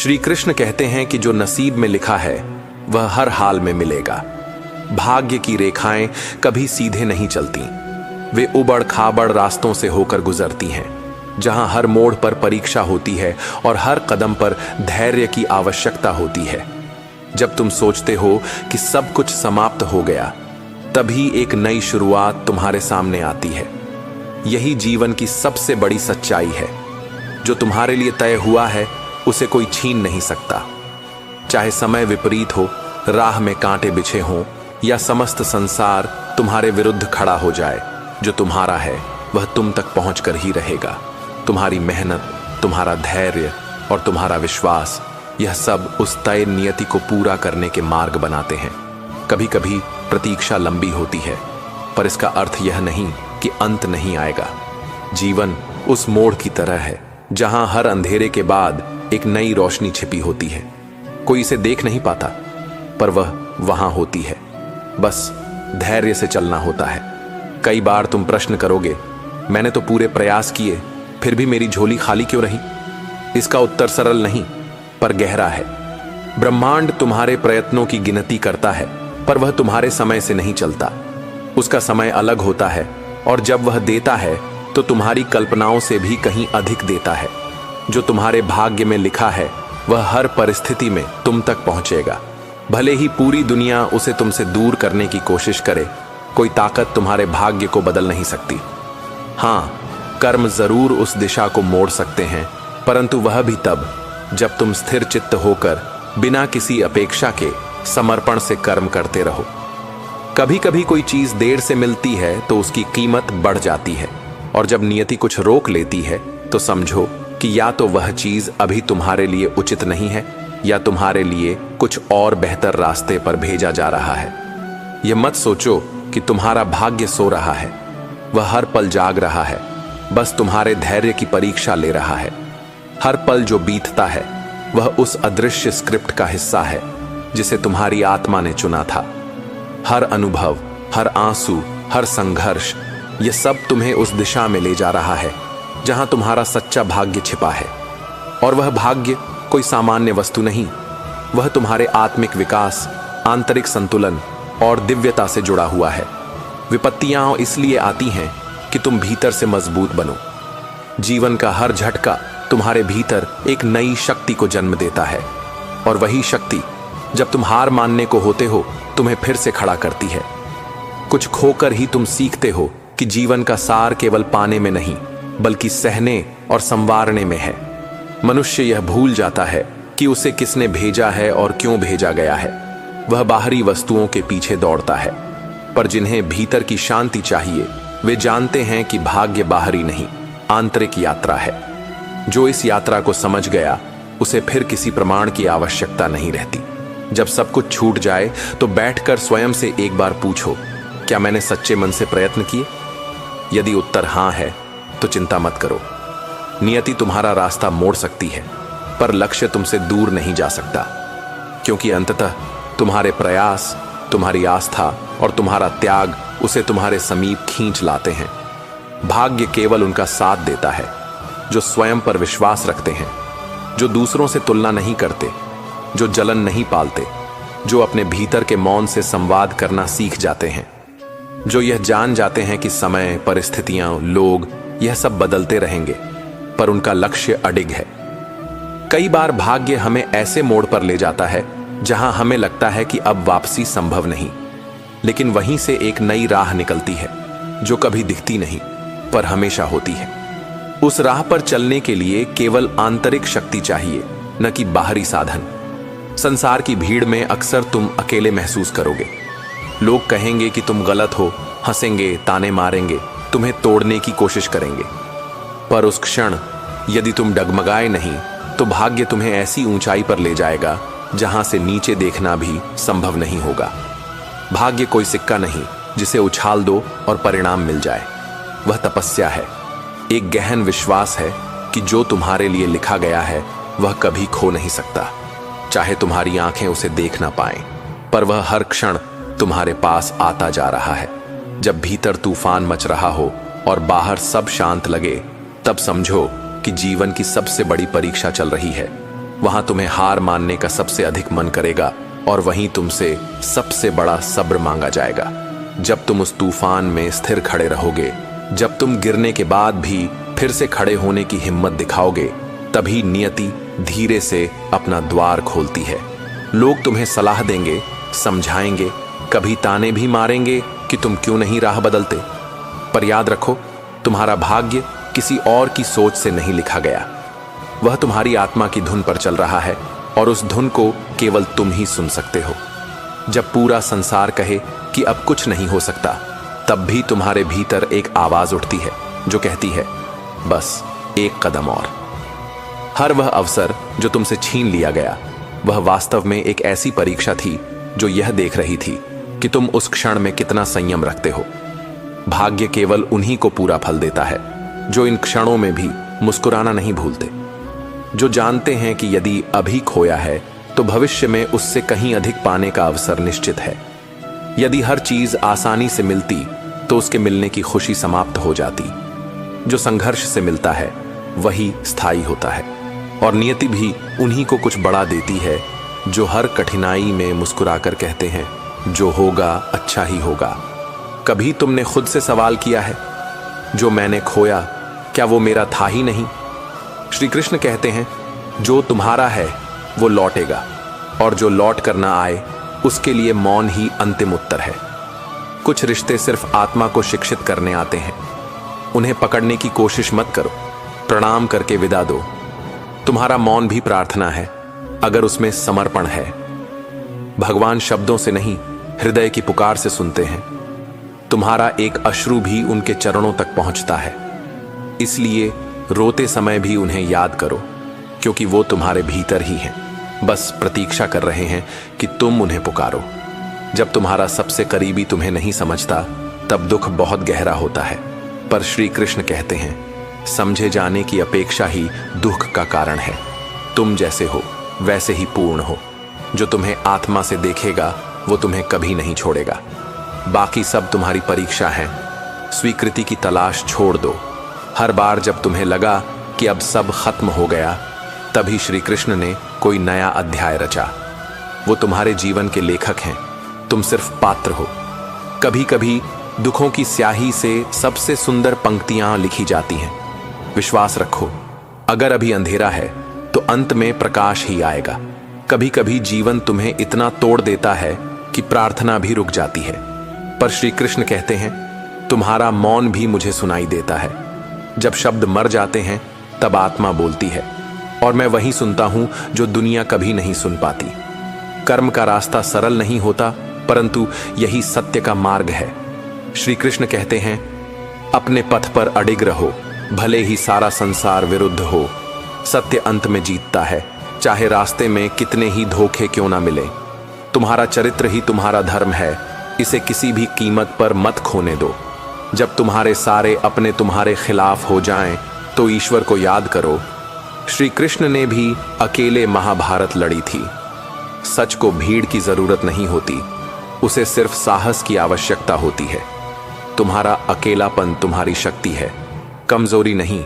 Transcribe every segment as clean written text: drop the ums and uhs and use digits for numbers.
श्री कृष्ण कहते हैं कि जो नसीब में लिखा है वह हर हाल में मिलेगा। भाग्य की रेखाएं कभी सीधे नहीं चलती, वे उबड़ खाबड़ रास्तों से होकर गुजरती हैं, जहां हर मोड़ पर परीक्षा होती है और हर कदम पर धैर्य की आवश्यकता होती है। जब तुम सोचते हो कि सब कुछ समाप्त हो गया, तभी एक नई शुरुआत तुम्हारे सामने आती है। यही जीवन की सबसे बड़ी सच्चाई है। जो तुम्हारे लिए तय हुआ है उसे कोई छीन नहीं सकता। चाहे समय विपरीत हो, राह में कांटे बिछे हों या समस्त संसार तुम्हारे विरुद्ध खड़ा हो जाए, जो तुम्हारा है वह तुम तक पहुंचकर ही रहेगा। तुम्हारी मेहनत, तुम्हारा धैर्य और तुम्हारा विश्वास, यह सब उस तय नियति को पूरा करने के मार्ग बनाते हैं। कभी कभी प्रतीक्षा लंबी होती है, पर इसका अर्थ यह नहीं कि अंत नहीं आएगा। जीवन उस मोड़ की तरह है जहां हर अंधेरे के बाद एक नई रोशनी छिपी होती है। कोई इसे देख नहीं पाता, पर वह वहां होती है। बस धैर्य से चलना होता है। कई बार तुम प्रश्न करोगे, मैंने तो पूरे प्रयास किए, फिर भी मेरी झोली खाली क्यों रही? इसका उत्तर सरल नहीं, पर गहरा है। ब्रह्मांड तुम्हारे प्रयत्नों की गिनती करता है, पर वह तुम्हारे समय से नहीं चलता। उसका समय अलग होता है, और जब वह देता है तो तुम्हारी कल्पनाओं से भी कहीं अधिक देता है। जो तुम्हारे भाग्य में लिखा है वह हर परिस्थिति में तुम तक पहुंचेगा। भले ही पूरी दुनिया उसे तुमसे दूर करने की कोशिश करे, कोई ताकत तुम्हारे भाग्य को बदल नहीं सकती। हाँ, कर्म जरूर उस दिशा को मोड़ सकते हैं, परंतु वह भी तब जब तुम स्थिर चित्त होकर बिना किसी अपेक्षा के समर्पण से कर्म करते रहो। कभी कभी कोई चीज देर से मिलती है तो उसकी कीमत बढ़ जाती है, और जब नियति कुछ रोक लेती है तो समझो कि या तो वह चीज अभी तुम्हारे लिए उचित नहीं है, या तुम्हारे लिए कुछ और बेहतर रास्ते पर भेजा जा रहा है। यह मत सोचो कि तुम्हारा भाग्य सो रहा है, वह हर पल जाग रहा है, बस तुम्हारे धैर्य की परीक्षा ले रहा है। हर पल जो बीतता है वह उस अदृश्य स्क्रिप्ट का हिस्सा है जिसे तुम्हारी आत्मा ने चुना था। हर अनुभव, हर आंसू, हर संघर्ष, यह सब तुम्हें उस दिशा में ले जा रहा है जहां तुम्हारा सच्चा भाग्य छिपा है। और वह भाग्य कोई सामान्य वस्तु नहीं, वह तुम्हारे आत्मिक विकास, आंतरिक संतुलन और दिव्यता से जुड़ा हुआ है। विपत्तियां इसलिए आती हैं कि तुम भीतर से मजबूत बनो। जीवन का हर झटका तुम्हारे भीतर एक नई शक्ति को जन्म देता है, और वही शक्ति जब तुम हार मानने को होते हो तुम्हें फिर से खड़ा करती है। कुछ खोकर ही तुम सीखते हो कि जीवन का सार केवल पाने में नहीं, बल्कि सहने और संवारने में है। मनुष्य यह भूल जाता है कि उसे किसने भेजा है और क्यों भेजा गया है। वह बाहरी वस्तुओं के पीछे दौड़ता है, पर जिन्हें भीतर की शांति चाहिए वे जानते हैं कि भाग्य बाहरी नहीं, आंतरिक यात्रा है। जो इस यात्रा को समझ गया उसे फिर किसी प्रमाण की आवश्यकता नहीं रहती। जब सब कुछ छूट जाए तो बैठकर स्वयं से एक बार पूछो, क्या मैंने सच्चे मन से प्रयत्न किए? यदि उत्तर हां है तो चिंता मत करो। नियति तुम्हारा रास्ता मोड़ सकती है, पर लक्ष्य तुमसे दूर नहीं जा सकता, क्योंकि अंततः तुम्हारे प्रयास, तुम्हारी आस्था और तुम्हारा त्याग उसे तुम्हारे समीप खींच लाते हैं। भाग्य केवल उनका साथ देता है जो स्वयं पर विश्वास रखते हैं, जो दूसरों से तुलना नहीं करते, जो जलन नहीं पालते, जो अपने भीतर के मौन से संवाद करना सीख जाते हैं, जो यह जान जाते हैं कि समय, परिस्थितियां, लोग, यह सब बदलते रहेंगे, पर उनका लक्ष्य अडिग है। कई बार भाग्य हमें ऐसे मोड़ पर ले जाता है जहां हमें लगता है कि अब वापसी संभव नहीं, लेकिन वहीं से एक नई राह निकलती है जो कभी दिखती नहीं पर हमेशा होती है। उस राह पर चलने के लिए केवल आंतरिक शक्ति चाहिए, न कि बाहरी साधन। संसार की भीड़ में अक्सर तुम अकेले महसूस करोगे। लोग कहेंगे कि तुम गलत हो, हंसेंगे, ताने मारेंगे, तुम्हें तोड़ने की कोशिश करेंगे, पर उस क्षण यदि तुम डगमगाए नहीं तो भाग्य तुम्हें ऐसी ऊंचाई पर ले जाएगा जहां से नीचे देखना भी संभव नहीं होगा। भाग्य कोई सिक्का नहीं जिसे उछाल दो और परिणाम मिल जाए। वह तपस्या है, एक गहन विश्वास है कि जो तुम्हारे लिए लिखा गया है वह कभी खो नहीं सकता, चाहे तुम्हारी आंखें उसे देख ना पाएं, पर वह हर क्षण तुम्हारे पास आता जा रहा है। जब भीतर तूफान मच रहा हो और बाहर सब शांत लगे, तब समझो कि जीवन की सबसे बड़ी परीक्षा चल रही है। वहां तुम्हें हार मानने का सबसे अधिक मन करेगा और वहीं तुमसे सबसे बड़ा सब्र मांगा जाएगा। जब तुम उस तूफान में स्थिर खड़े रहोगे, जब तुम गिरने के बाद भी फिर से खड़े होने की हिम्मत दिखाओगे, तभी नियति धीरे से अपना द्वार खोलती है। लोग तुम्हें सलाह देंगे, समझाएंगे, कभी ताने भी मारेंगे कि तुम क्यों नहीं राह बदलते। पर याद रखो, तुम्हारा भाग्य किसी और की सोच से नहीं लिखा गया। वह तुम्हारी आत्मा की धुन पर चल रहा है और उस धुन को केवल तुम ही सुन सकते हो। जब पूरा संसार कहे कि अब कुछ नहीं हो सकता, तब भी तुम्हारे भीतर एक आवाज उठती है जो कहती है, बस एक कदम और। हर वह अवसर जो तुमसे छीन लिया गया, वह वास्तव में एक ऐसी परीक्षा थी जो यह देख रही थी कि तुम उस क्षण में कितना संयम रखते हो। भाग्य केवल उन्हीं को पूरा फल देता है जो इन क्षणों में भी मुस्कुराना नहीं भूलते, जो जानते हैं कि यदि अभी खोया है तो भविष्य में उससे कहीं अधिक पाने का अवसर निश्चित है। यदि हर चीज आसानी से मिलती तो उसके मिलने की खुशी समाप्त हो जाती। जो संघर्ष से मिलता है वही स्थायी होता है, और नियति भी उन्हीं को कुछ बड़ा देती है जो हर कठिनाई में मुस्कुराकर कहते हैं, जो होगा अच्छा ही होगा। कभी तुमने खुद से सवाल किया है, जो मैंने खोया क्या वो मेरा था ही नहीं? श्री कृष्ण कहते हैं, जो तुम्हारा है वो लौटेगा, और जो लौट कर ना आए उसके लिए मौन ही अंतिम उत्तर है। कुछ रिश्ते सिर्फ आत्मा को शिक्षित करने आते हैं। उन्हें पकड़ने की कोशिश मत करो, प्रणाम करके विदा दो। तुम्हारा मौन भी प्रार्थना है अगर उसमें समर्पण है। भगवान शब्दों से नहीं, हृदय की पुकार से सुनते हैं। तुम्हारा एक अश्रु भी उनके चरणों तक पहुंचता है। इसलिए रोते समय भी उन्हें याद करो, क्योंकि वो तुम्हारे भीतर ही हैं, बस प्रतीक्षा कर रहे हैं कि तुम उन्हें पुकारो। जब तुम्हारा सबसे करीबी तुम्हें नहीं समझता, तब दुख बहुत गहरा होता है। पर श्री कृष्ण कहते हैं, समझे जाने की अपेक्षा ही दुख का कारण है। तुम जैसे हो वैसे ही पूर्ण हो। जो तुम्हें आत्मा से देखेगा वो तुम्हें कभी नहीं छोड़ेगा। बाकी सब तुम्हारी परीक्षा है। स्वीकृति की तलाश छोड़ दो। हर बार जब तुम्हें लगा कि अब सब खत्म हो गया, तभी श्री कृष्ण ने कोई नया अध्याय रचा। वो तुम्हारे जीवन के लेखक हैं, तुम सिर्फ पात्र हो। कभी कभी दुखों की स्याही से सबसे सुंदर पंक्तियां लिखी जाती हैं। विश्वास रखो, अगर अभी अंधेरा है तो अंत में प्रकाश ही आएगा। कभी कभी जीवन तुम्हें इतना तोड़ देता है कि प्रार्थना भी रुक जाती है, पर श्री कृष्ण कहते हैं, तुम्हारा मौन भी मुझे सुनाई देता है। जब शब्द मर जाते हैं तब आत्मा बोलती है, और मैं वही सुनता हूं जो दुनिया कभी नहीं सुन पाती। कर्म का रास्ता सरल नहीं होता, परंतु यही सत्य का मार्ग है। श्री कृष्ण कहते हैं, अपने पथ पर अडिग रहो, भले ही सारा संसार विरुद्ध हो। सत्य अंत में जीतता है, चाहे रास्ते में कितने ही धोखे क्यों ना मिले। तुम्हारा चरित्र ही तुम्हारा धर्म है, इसे किसी भी कीमत पर मत खोने दो। जब तुम्हारे सारे अपने तुम्हारे खिलाफ हो जाएं, तो ईश्वर को याद करो। श्री कृष्ण ने भी अकेले महाभारत लड़ी थी। सच को भीड़ की जरूरत नहीं होती, उसे सिर्फ साहस की आवश्यकता होती है। तुम्हारा अकेलापन तुम्हारी शक्ति है, कमजोरी नहीं।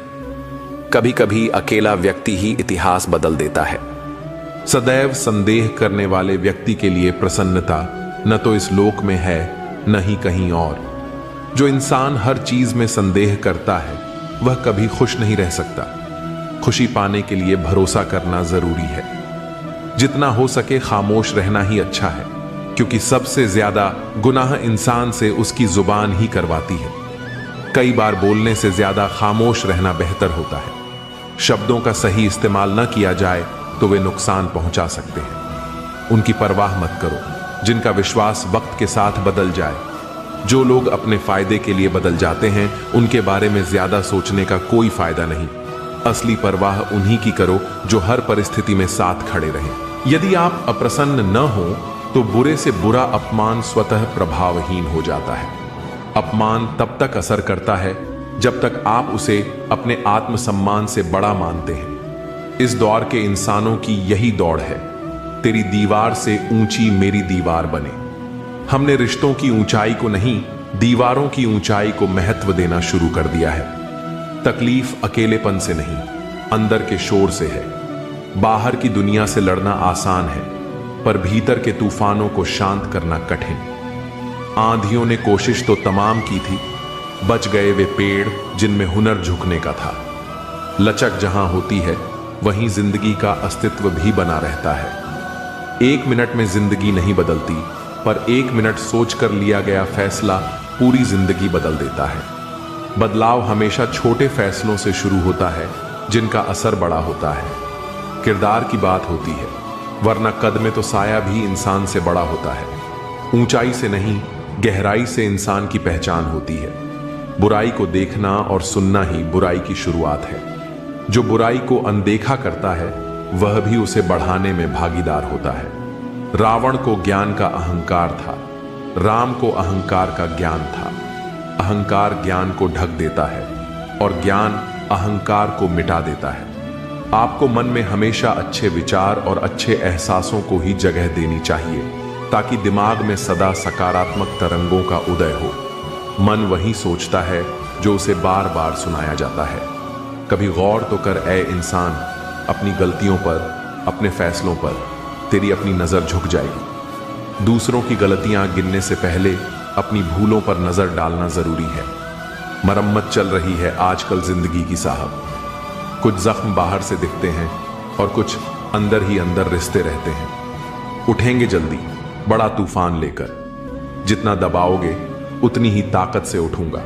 कभी कभी अकेला व्यक्ति ही इतिहास बदल देता है। सदैव संदेह करने वाले व्यक्ति के लिए प्रसन्नता न तो इस लोक में है न ही कहीं और। जो इंसान हर चीज में संदेह करता है वह कभी खुश नहीं रह सकता। खुशी पाने के लिए भरोसा करना जरूरी है। जितना हो सके खामोश रहना ही अच्छा है, क्योंकि सबसे ज्यादा गुनाह इंसान से उसकी जुबान ही करवाती है। कई बार बोलने से ज्यादा खामोश रहना बेहतर होता है। शब्दों का सही इस्तेमाल न किया जाए तो वे नुकसान पहुंचा सकते हैं। उनकी परवाह मत करो जिनका विश्वास वक्त के साथ बदल जाए। जो लोग अपने फायदे के लिए बदल जाते हैं, उनके बारे में ज्यादा सोचने का कोई फायदा नहीं। असली परवाह उन्हीं की करो जो हर परिस्थिति में साथ खड़े रहें। यदि आप अप्रसन्न न हो तो बुरे से बुरा अपमान स्वतः प्रभावहीन हो जाता है। अपमान तब तक असर करता है जब तक आप उसे अपने आत्मसम्मान से बड़ा मानते हैं। इस दौर के इंसानों की यही दौड़ है, तेरी दीवार से ऊंची मेरी दीवार बने। हमने रिश्तों की ऊंचाई को नहीं, दीवारों की ऊंचाई को महत्व देना शुरू कर दिया है। तकलीफ अकेलेपन से नहीं, अंदर के शोर से है। बाहर की दुनिया से लड़ना आसान है, पर भीतर के तूफानों को शांत करना कठिन। आंधियों ने कोशिश तो तमाम की थी, बच गए वे पेड़ जिनमें हुनर झुकने का था। लचक जहां होती है वहीं जिंदगी का अस्तित्व भी बना रहता है। 1 मिनट में जिंदगी नहीं बदलती, पर 1 मिनट सोचकर लिया गया फैसला पूरी जिंदगी बदल देता है। बदलाव हमेशा छोटे फैसलों से शुरू होता है, जिनका असर बड़ा होता है। किरदार की बात होती है, वरना कद में तो साया भी इंसान से बड़ा होता है। ऊंचाई से नहीं, गहराई से इंसान की पहचान होती है। बुराई को देखना और सुनना ही बुराई की शुरुआत है। जो बुराई को अनदेखा करता है वह भी उसे बढ़ाने में भागीदार होता है। रावण को ज्ञान का अहंकार था, राम को अहंकार का ज्ञान था। अहंकार ज्ञान को ढक देता है और ज्ञान अहंकार को मिटा देता है। आपको मन में हमेशा अच्छे विचार और अच्छे एहसासों को ही जगह देनी चाहिए, ताकि दिमाग में सदा सकारात्मक तरंगों का उदय हो। मन वही सोचता है जो उसे बार बार सुनाया जाता है। कभी गौर तो कर ऐ इंसान, अपनी गलतियों पर, अपने फैसलों पर तेरी अपनी नजर झुक जाएगी। दूसरों की गलतियां गिनने से पहले अपनी भूलों पर नजर डालना जरूरी है। मरम्मत चल रही है आजकल जिंदगी की साहब। कुछ जख्म बाहर से दिखते हैं और कुछ अंदर ही अंदर रिश्ते रहते हैं। उठेंगे जल्दी बड़ा तूफान लेकर, जितना दबाओगे उतनी ही ताकत से उठूंगा।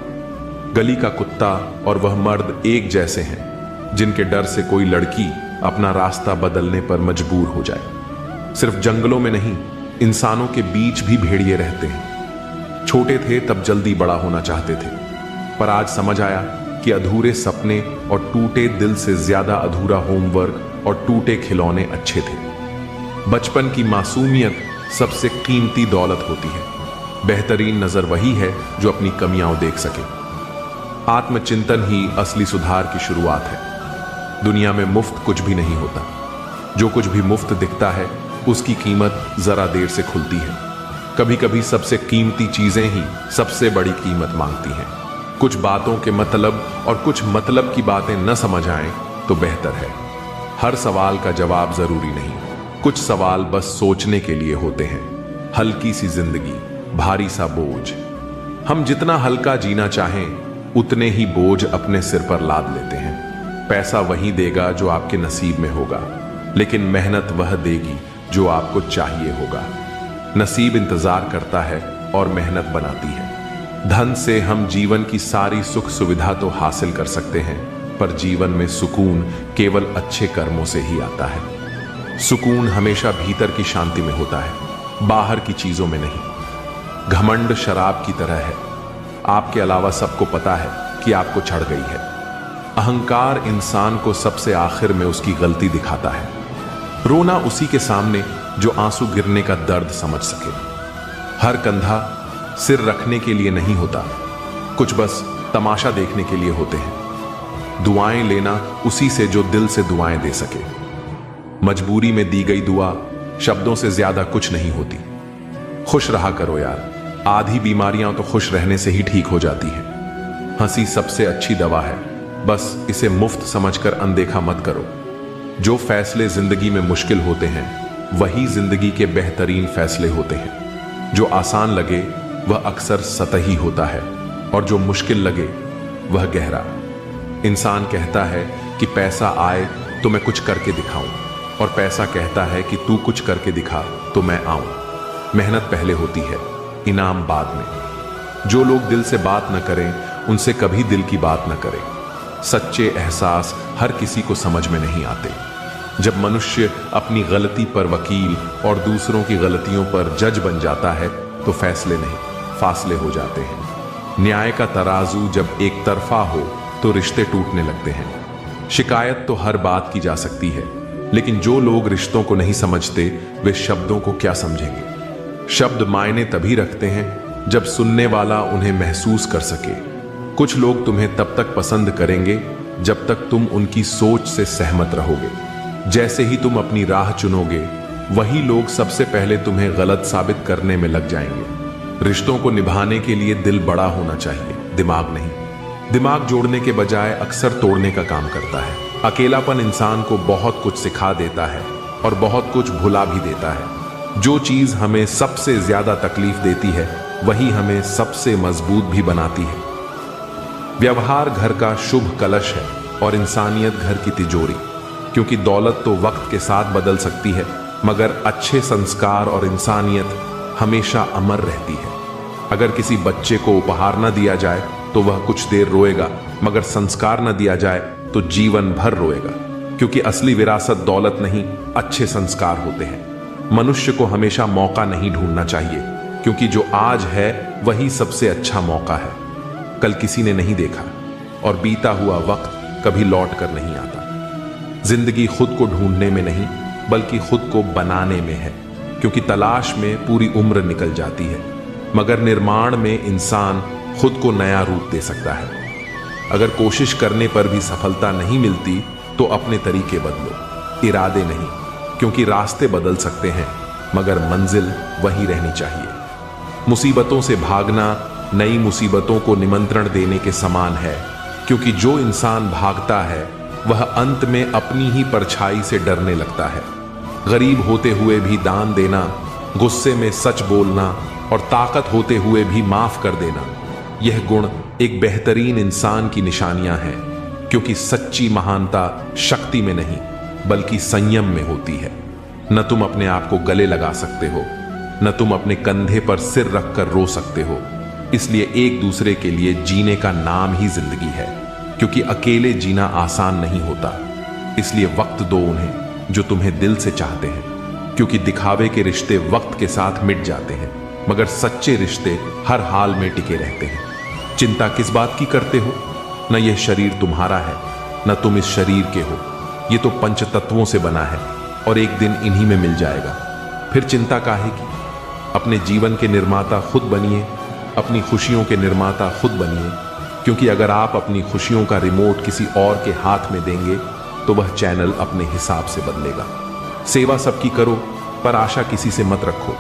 गली का कुत्ता और वह मर्द एक जैसे हैं, जिनके डर से कोई लड़की अपना रास्ता बदलने पर मजबूर हो जाए। सिर्फ जंगलों में नहीं, इंसानों के बीच भी भेड़िए रहते हैं। छोटे थे तब जल्दी बड़ा होना चाहते थे, पर आज समझ आया कि अधूरे सपने और टूटे दिल से ज्यादा अधूरा होमवर्क और टूटे खिलौने अच्छे थे। बचपन की मासूमियत सबसे कीमती दौलत होती है। बेहतरीन नजर वही है जो अपनी कमियां देख सके। आत्मचिंतन ही असली सुधार की शुरुआत है। दुनिया में मुफ्त कुछ भी नहीं होता। जो कुछ भी मुफ्त दिखता है उसकी कीमत जरा देर से खुलती है। कभी कभी सबसे कीमती चीजें ही सबसे बड़ी कीमत मांगती हैं। कुछ बातों के मतलब और कुछ मतलब की बातें न समझ आए तो बेहतर है। हर सवाल का जवाब जरूरी नहीं, कुछ सवाल बस सोचने के लिए होते हैं। हल्की सी जिंदगी, भारी सा बोझ। हम जितना हल्का जीना चाहें उतने ही बोझ अपने सिर पर लाद लेते हैं। पैसा वही देगा जो आपके नसीब में होगा, लेकिन मेहनत वह देगी जो आपको चाहिए होगा। नसीब इंतजार करता है और मेहनत बनाती है। धन से हम जीवन की सारी सुख सुविधा तो हासिल कर सकते हैं, पर जीवन में सुकून केवल अच्छे कर्मों से ही आता है। सुकून हमेशा भीतर की शांति में होता है, बाहर की चीजों में नहीं। घमंड शराब की तरह है, आपके अलावा सबको पता है कि आपको चढ़ गई है। अहंकार इंसान को सबसे आखिर में उसकी गलती दिखाता है। रोना उसी के सामने जो आंसू गिरने का दर्द समझ सके। हर कंधा सिर रखने के लिए नहीं होता, कुछ बस तमाशा देखने के लिए होते हैं। दुआएं लेना उसी से जो दिल से दुआएं दे सके। मजबूरी में दी गई दुआ शब्दों से ज्यादा कुछ नहीं होती। खुश रहा करो यार, आधी बीमारियां तो खुश रहने से ही ठीक हो जाती हैं। हंसी सबसे अच्छी दवा है, बस इसे मुफ्त समझकर अनदेखा मत करो। जो फैसले जिंदगी में मुश्किल होते हैं वही जिंदगी के बेहतरीन फैसले होते हैं। जो आसान लगे वह अक्सर सतही होता है, और जो मुश्किल लगे वह गहरा। इंसान कहता है कि पैसा आए तो मैं कुछ करके दिखाऊं, और पैसा कहता है कि तू कुछ करके दिखा तो मैं आऊं। मेहनत पहले होती है, इनाम बाद में। जो लोग दिल से बात न करें उनसे कभी दिल की बात न करें। सच्चे एहसास हर किसी को समझ में नहीं आते। जब मनुष्य अपनी गलती पर वकील और दूसरों की गलतियों पर जज बन जाता है तो फैसले नहीं, फासले हो जाते हैं। न्याय का तराजू जब एक तरफा हो तो रिश्ते टूटने लगते हैं। शिकायत तो हर बात की जा सकती है, लेकिन जो लोग रिश्तों को नहीं समझते वे शब्दों को क्या समझेंगे। शब्द मायने तभी रखते हैं जब सुनने वाला उन्हें महसूस कर सके। कुछ लोग तुम्हें तब तक पसंद करेंगे जब तक तुम उनकी सोच से सहमत रहोगे। जैसे ही तुम अपनी राह चुनोगे वही लोग सबसे पहले तुम्हें गलत साबित करने में लग जाएंगे। रिश्तों को निभाने के लिए दिल बड़ा होना चाहिए, दिमाग नहीं। दिमाग जोड़ने के बजाय अक्सर तोड़ने का काम करता है। अकेलापन इंसान को बहुत कुछ सिखा देता है और बहुत कुछ भुला भी देता है। जो चीज हमें सबसे ज्यादा तकलीफ देती है वही हमें सबसे मजबूत भी बनाती है। व्यवहार घर का शुभ कलश है और इंसानियत घर की तिजोरी, क्योंकि दौलत तो वक्त के साथ बदल सकती है मगर अच्छे संस्कार और इंसानियत हमेशा अमर रहती है। अगर किसी बच्चे को उपहार न दिया जाए तो वह कुछ देर रोएगा, मगर संस्कार न दिया जाए तो जीवन भर रोएगा, क्योंकि असली विरासत दौलत नहीं, अच्छे संस्कार होते हैं। मनुष्य को हमेशा मौका नहीं ढूंढना चाहिए, क्योंकि जो आज है वही सबसे अच्छा मौका है। कल किसी ने नहीं देखा और बीता हुआ वक्त कभी लौट कर नहीं आता। जिंदगी खुद को ढूंढने में नहीं बल्कि खुद को बनाने में है, क्योंकि तलाश में पूरी उम्र निकल जाती है मगर निर्माण में इंसान खुद को नया रूप दे सकता है। अगर कोशिश करने पर भी सफलता नहीं मिलती तो अपने तरीके बदलो, इरादे नहीं, क्योंकि रास्ते बदल सकते हैं मगर मंजिल वही रहनी चाहिए। मुसीबतों से भागना नई मुसीबतों को निमंत्रण देने के समान है, क्योंकि जो इंसान भागता है वह अंत में अपनी ही परछाई से डरने लगता है। गरीब होते हुए भी दान देना, गुस्से में सच बोलना और ताकत होते हुए भी माफ कर देना, यह गुण एक बेहतरीन इंसान की निशानियां हैं, क्योंकि सच्ची महानता शक्ति में नहीं बल्कि संयम में होती है। न तुम अपने आप को गले लगा सकते हो, न तुम अपने कंधे पर सिर रखकर रो सकते हो। इसलिए एक दूसरे के लिए जीने का नाम ही जिंदगी है, क्योंकि अकेले जीना आसान नहीं होता। इसलिए वक्त दो उन्हें जो तुम्हें दिल से चाहते हैं, क्योंकि दिखावे के रिश्ते वक्त के साथ मिट जाते हैं मगर सच्चे रिश्ते हर हाल में टिके रहते हैं। चिंता किस बात की करते हो? न यह शरीर तुम्हारा है न तुम इस शरीर के हो। ये तो पंच तत्वों से बना है और एक दिन इन्हीं में मिल जाएगा। फिर चिंता काहे की? अपने जीवन के निर्माता खुद बनिए, अपनी खुशियों के निर्माता खुद बनिए, क्योंकि अगर आप अपनी खुशियों का रिमोट किसी और के हाथ में देंगे तो वह चैनल अपने हिसाब से बदलेगा। सेवा सबकी करो पर आशा किसी से मत रखो,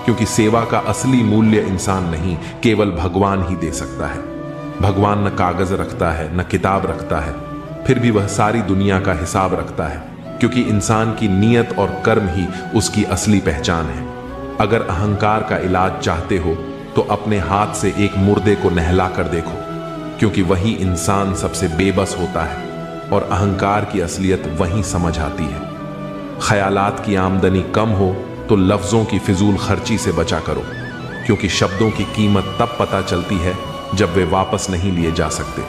क्योंकि सेवा का असली मूल्य इंसान नहीं केवल भगवान ही दे सकता है। भगवान न कागज रखता है न किताब रखता है, फिर भी वह सारी दुनिया का हिसाब रखता है, क्योंकि इंसान की नीयत और कर्म ही उसकी असली पहचान है। अगर अहंकार का इलाज चाहते हो तो अपने हाथ से एक मुर्दे को नहला कर देखो, क्योंकि वही इंसान सबसे बेबस होता है और अहंकार की असलियत वहीं समझ आती है। ख्यालात की आमदनी कम हो तो लफ्जों की फिजूल खर्ची से बचा करो, क्योंकि शब्दों की कीमत तब पता चलती है जब वे वापस नहीं लिए जा सकते।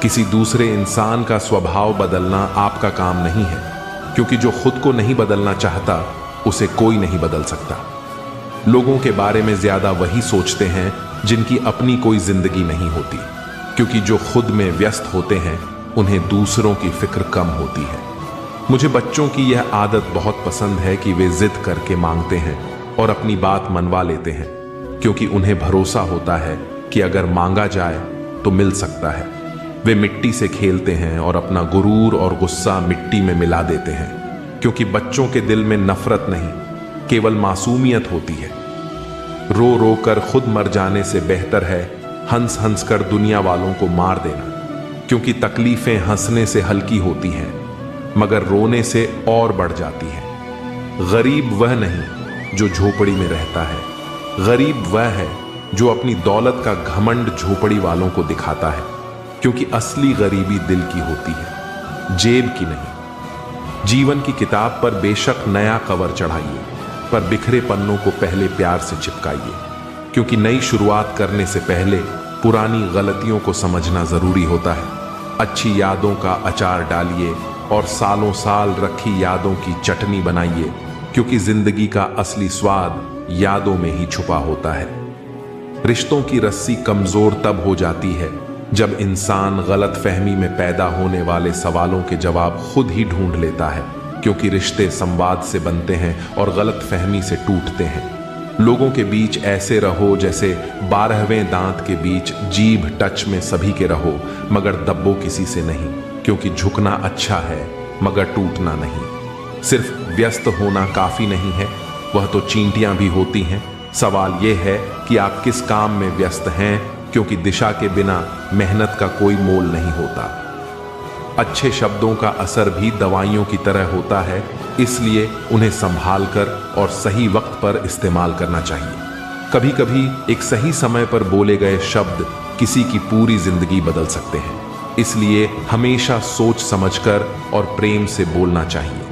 किसी दूसरे इंसान का स्वभाव बदलना आपका काम नहीं है, क्योंकि जो खुद को नहीं बदलना चाहता उसे कोई नहीं बदल सकता। लोगों के बारे में ज्यादा वही सोचते हैं जिनकी अपनी कोई जिंदगी नहीं होती, क्योंकि जो खुद में व्यस्त होते हैं उन्हें दूसरों की फिक्र कम होती है। मुझे बच्चों की यह आदत बहुत पसंद है कि वे जिद करके मांगते हैं और अपनी बात मनवा लेते हैं, क्योंकि उन्हें भरोसा होता है कि अगर मांगा जाए तो मिल सकता है। वे मिट्टी से खेलते हैं और अपना गुरूर और गुस्सा मिट्टी में मिला देते हैं, क्योंकि बच्चों के दिल में नफरत नहीं केवल मासूमियत होती है। रो रो कर खुद मर जाने से बेहतर है हंस हंस कर दुनिया वालों को मार देना, क्योंकि तकलीफें हंसने से हल्की होती हैं मगर रोने से और बढ़ जाती हैं। गरीब वह नहीं जो झोपड़ी में रहता है, गरीब वह है जो अपनी दौलत का घमंड झोपड़ी वालों को दिखाता है, क्योंकि असली गरीबी दिल की होती है, जेब की नहीं। जीवन की किताब पर बेशक नया कवर चढ़ाइए, पर बिखरे पन्नों को पहले प्यार से चिपकाइए, क्योंकि नई शुरुआत करने से पहले पुरानी गलतियों को समझना जरूरी होता है। अच्छी यादों का अचार डालिए और सालों साल रखी यादों की चटनी बनाइए, क्योंकि जिंदगी का असली स्वाद यादों में ही छुपा होता है। रिश्तों की रस्सी कमजोर तब हो जाती है जब इंसान गलतफहमी में पैदा होने वाले सवालों के जवाब खुद ही ढूंढ लेता है, क्योंकि रिश्ते संवाद से बनते हैं और गलतफहमी से टूटते हैं। लोगों के बीच ऐसे रहो जैसे 12वें दांत के बीच जीभ टच में सभी के रहो, मगर दब्बो किसी से नहीं, क्योंकि झुकना अच्छा है मगर टूटना नहीं। सिर्फ व्यस्त होना काफी नहीं है, वह तो चींटियां भी होती हैं। सवाल यह है कि आप किस काम में व्यस्त हैं, क्योंकि दिशा के बिना मेहनत का कोई मोल नहीं होता। अच्छे शब्दों का असर भी दवाइयों की तरह होता है, इसलिए उन्हें संभाल कर और सही वक्त पर इस्तेमाल करना चाहिए। कभी कभी एक सही समय पर बोले गए शब्द किसी की पूरी जिंदगी बदल सकते हैं, इसलिए हमेशा सोच समझकर और प्रेम से बोलना चाहिए।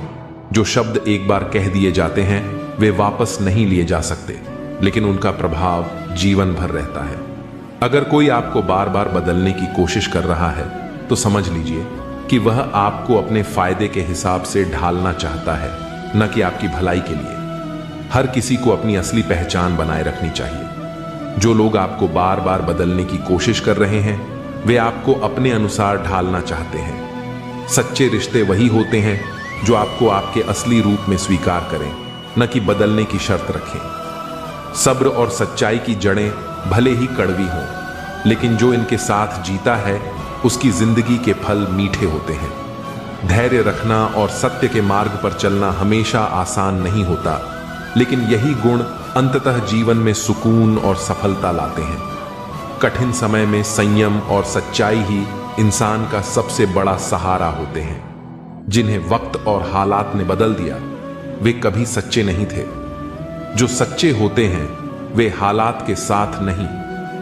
जो शब्द एक बार कह दिए जाते हैं वे वापस नहीं लिए जा सकते, लेकिन उनका प्रभाव जीवन भर रहता है। अगर कोई आपको बार बार बदलने की कोशिश कर रहा है तो समझ लीजिए कि वह आपको अपने फायदे के हिसाब से ढालना चाहता है, न कि आपकी भलाई के लिए। हर किसी को अपनी असली पहचान बनाए रखनी चाहिए। जो लोग आपको बार बार बदलने की कोशिश कर रहे हैं वे आपको अपने अनुसार ढालना चाहते हैं। सच्चे रिश्ते वही होते हैं जो आपको आपके असली रूप में स्वीकार करें, न कि बदलने की शर्त रखें। सब्र और सच्चाई की जड़ें भले ही कड़वी हों, लेकिन जो इनके साथ जीता है उसकी जिंदगी के फल मीठे होते हैं। धैर्य रखना और सत्य के मार्ग पर चलना हमेशा आसान नहीं होता, लेकिन यही गुण अंततः जीवन में सुकून और सफलता लाते हैं। कठिन समय में संयम और सच्चाई ही इंसान का सबसे बड़ा सहारा होते हैं। जिन्हें वक्त और हालात ने बदल दिया वे कभी सच्चे नहीं थे। जो सच्चे होते हैं वे हालात के साथ नहीं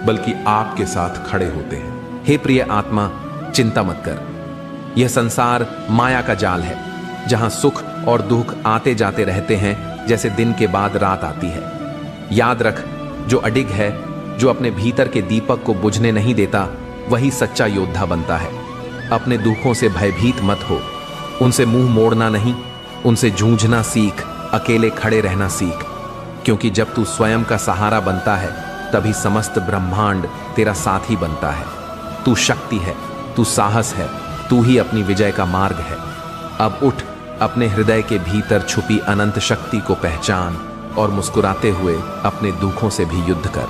बल्कि आपके साथ खड़े होते हैं। हे प्रिय आत्मा, चिंता मत कर। यह संसार माया का जाल है, जहां सुख और दुख आते जाते रहते हैं जैसे दिन के बाद रात आती है। याद रख, जो अडिग है, जो अपने भीतर के दीपक को बुझने नहीं देता, वही सच्चा योद्धा बनता है। अपने दुखों से भयभीत मत हो, उनसे मुंह मोड़ना नहीं, उनसे जूझना सीख, अकेले खड़े रहना सीख। क्योंकि जब तू स्वयं का सहारा बनता है तभी समस्त ब्रह्मांड तेरा साथी बनता है। तू शक्ति है, तू साहस है, तू ही अपनी विजय का मार्ग है। अब उठ, अपने हृदय के भीतर छुपी अनंत शक्ति को पहचान और मुस्कुराते हुए अपने दुखों से भी युद्ध कर।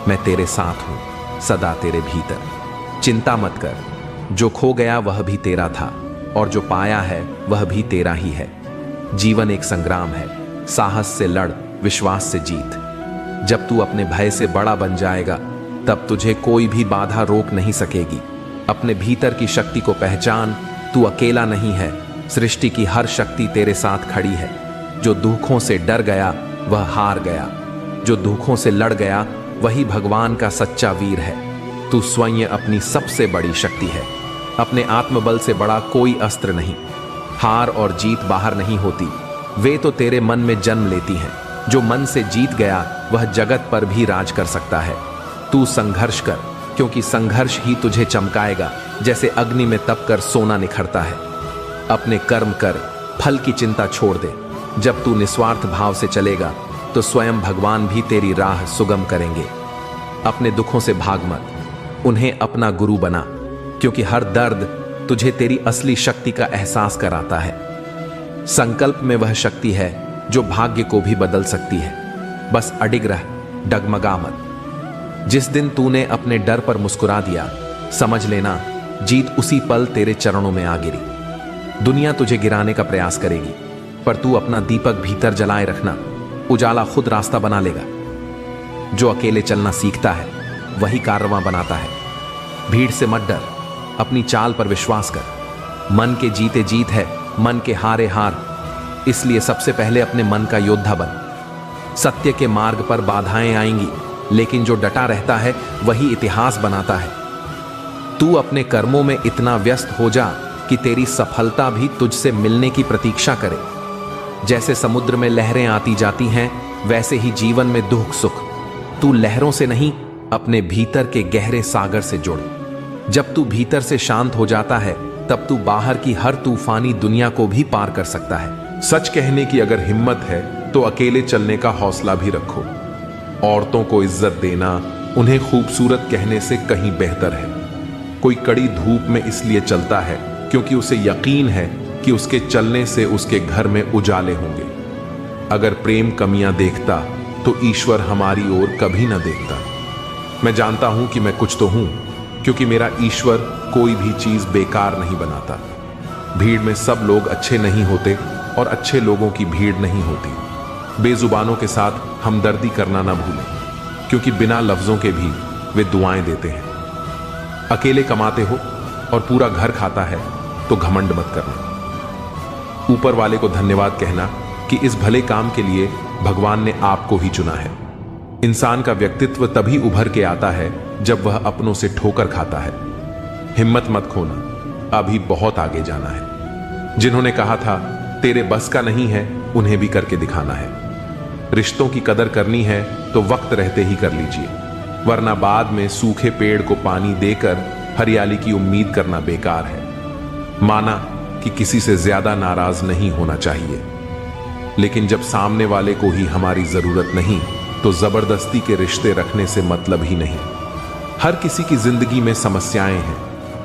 मैं तेरे साथ हूं, सदा तेरे भीतर। चिंता मत कर, जो खो गया वह भी तेरा था और जो पाया है वह भी तेरा ही है। जीवन एक संग्राम है, साहस से लड़, विश्वास से जीत। जब तू अपने भय से बड़ा बन जाएगा तब तुझे कोई भी बाधा रोक नहीं सकेगी। अपने भीतर की शक्ति को पहचान, तू अकेला नहीं है, सृष्टि की हर शक्ति तेरे साथ खड़ी है। जो दुखों से डर गया वह हार गया, जो दुखों से लड़ गया वही भगवान का सच्चा वीर है। तू स्वयं अपनी सबसे बड़ी शक्ति है। अपने आत्मबल से बड़ा कोई अस्त्र नहीं। हार और जीत बाहर नहीं होती, वे तो तेरे मन में जन्म लेती हैं। जो मन से जीत गया वह जगत पर भी राज कर सकता है। तू संघर्ष कर, क्योंकि संघर्ष ही तुझे चमकाएगा, जैसे अग्नि में तप कर सोना निखरता है। अपने कर्म कर, फल की चिंता छोड़ दे। जब तू निस्वार्थ भाव से चलेगा तो स्वयं भगवान भी तेरी राह सुगम करेंगे। अपने दुखों से भाग मत, उन्हें अपना गुरु बना, क्योंकि हर दर्द तुझे तेरी असली शक्ति का एहसास कराता है। संकल्प में वह शक्ति है जो भाग्य को भी बदल सकती है। बस अडिग रह, डगमगा मत। जिस दिन तूने अपने डर पर मुस्कुरा दिया, समझ लेना जीत उसी पल तेरे चरणों में आ गिरी। दुनिया तुझे गिराने का प्रयास करेगी, पर तू अपना दीपक भीतर जलाए रखना, उजाला खुद रास्ता बना लेगा। जो अकेले चलना सीखता है वही कारवां बनाता है। भीड़ से मत डर, अपनी चाल पर विश्वास कर। मन के जीते जीत है, मन के हारे हार। इसलिए सबसे पहले अपने मन का योद्धा बन। सत्य के मार्ग पर बाधाएं आएंगी, लेकिन जो डटा रहता है वही इतिहास बनाता है। तू अपने कर्मों में इतना व्यस्त हो जा कि तेरी सफलता भी तुझसे मिलने की प्रतीक्षा करे। जैसे समुद्र में लहरें आती जाती हैं, वैसे ही जीवन में दुख सुख। तू लहरों से नहीं, अपने भीतर के गहरे सागर से जुड़। जब तू भीतर से शांत हो जाता है तब तू बाहर की हर तूफानी दुनिया को भी पार कर सकता है। सच कहने की अगर हिम्मत है तो अकेले चलने का हौसला भी रखो। औरतों को इज्जत देना उन्हें खूबसूरत कहने से कहीं बेहतर है। कोई कड़ी धूप में इसलिए चलता है क्योंकि उसे यकीन है कि उसके चलने से उसके घर में उजाले होंगे। अगर प्रेम कमियां देखता तो ईश्वर हमारी ओर कभी ना देखता। मैं जानता हूं कि मैं कुछ तो हूं, क्योंकि मेरा ईश्वर कोई भी चीज बेकार नहीं बनाता। भीड़ में सब लोग अच्छे नहीं होते और अच्छे लोगों की भीड़ नहीं होती। बेजुबानों के साथ हमदर्दी करना ना भूलें, क्योंकि बिना लफ्जों के भी वे दुआएं देते हैं। अकेले कमाते हो और पूरा घर खाता है तो घमंड मत करना। ऊपर वाले को धन्यवाद कहना कि इस भले काम के लिए भगवान ने आपको ही चुना है। इंसान का व्यक्तित्व तभी उभर के आता है जब वह अपनों से ठोकर खाता है। हिम्मत मत खोना, अभी बहुत आगे जाना है। जिन्होंने कहा था तेरे बस का नहीं है, उन्हें भी करके दिखाना है। रिश्तों की कदर करनी है तो वक्त रहते ही कर लीजिए, वरना बाद में सूखे पेड़ को पानी देकर हरियाली की उम्मीद करना बेकार है। माना कि किसी से ज्यादा नाराज नहीं होना चाहिए, लेकिन जब सामने वाले को ही हमारी जरूरत नहीं तो जबरदस्ती के रिश्ते रखने से मतलब ही नहीं। हर किसी की जिंदगी में समस्याएं हैं,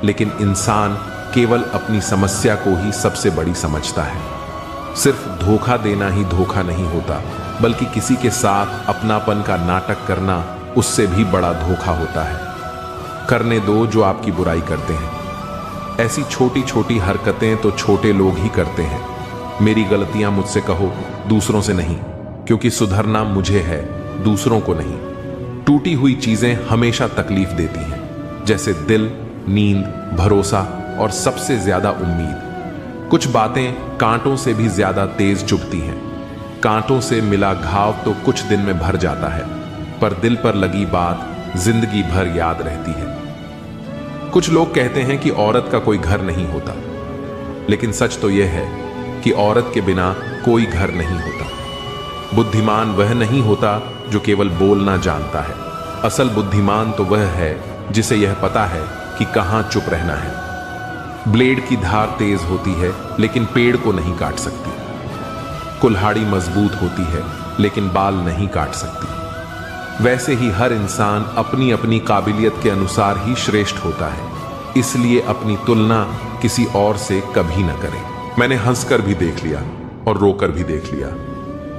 लेकिन इंसान केवल अपनी समस्या को ही सबसे बड़ी समझता है। सिर्फ धोखा देना ही धोखा नहीं होता, बल्कि किसी के साथ अपनापन का नाटक करना उससे भी बड़ा धोखा होता है। करने दो जो आपकी बुराई करते हैं। ऐसी छोटी छोटी हरकतें तो छोटे लोग ही करते हैं। मेरी गलतियां मुझसे कहो, दूसरों से नहीं, क्योंकि सुधरना मुझे है, दूसरों को नहीं। टूटी हुई चीजें हमेशा तकलीफ देती हैं, जैसे दिल, नींद, भरोसा और सबसे ज्यादा उम्मीद। कुछ बातें कांटों से भी ज्यादा तेज चुभती हैं। कांटों से मिला घाव तो कुछ दिन में भर जाता है, पर दिल पर लगी बात जिंदगी भर याद रहती है। कुछ लोग कहते हैं कि औरत का कोई घर नहीं होता, लेकिन सच तो यह है कि औरत के बिना कोई घर नहीं होता। बुद्धिमान वह नहीं होता जो केवल बोलना जानता है। असल बुद्धिमान तो वह है जिसे यह पता है कि कहां चुप रहना है। ब्लेड की धार तेज होती है, लेकिन पेड़ को नहीं काट सकती। कुल्हाड़ी मजबूत होती है, लेकिन बाल नहीं काट सकती। वैसे ही हर इंसान अपनी अपनी काबिलियत के अनुसार ही श्रेष्ठ होता है, इसलिए अपनी तुलना किसी और से कभी न करें। मैंने हंसकर भी देख लिया और रोकर भी देख लिया,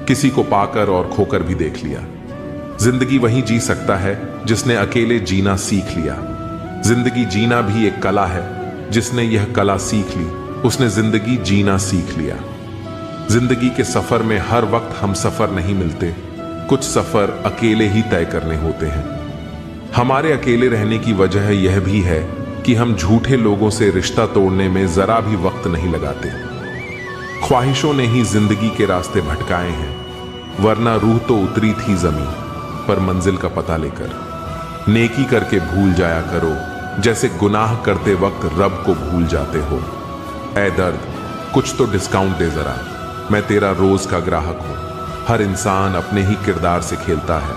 किसी को पाकर और खोकर भी देख लिया। जिंदगी वही जी सकता है जिसने अकेले जीना सीख लिया। जिंदगी जीना भी एक कला है, जिसने यह कला सीख ली उसने जिंदगी जीना सीख लिया। जिंदगी के सफर में हर वक्त हम सफर नहीं मिलते, कुछ सफर अकेले ही तय करने होते हैं। हमारे अकेले रहने की वजह यह भी है कि हम झूठे लोगों से रिश्ता तोड़ने में जरा भी वक्त नहीं लगाते। ख्वाहिशों ने ही जिंदगी के रास्ते भटकाए हैं, वरना रूह तो उतरी थी जमीन पर मंजिल का पता लेकर। नेकी करके भूल जाया करो, जैसे गुनाह करते वक्त रब को भूल जाते हो। ऐ दर्द, कुछ तो डिस्काउंट दे जरा, मैं तेरा रोज का ग्राहक हूं। हर इंसान अपने ही किरदार से खेलता है।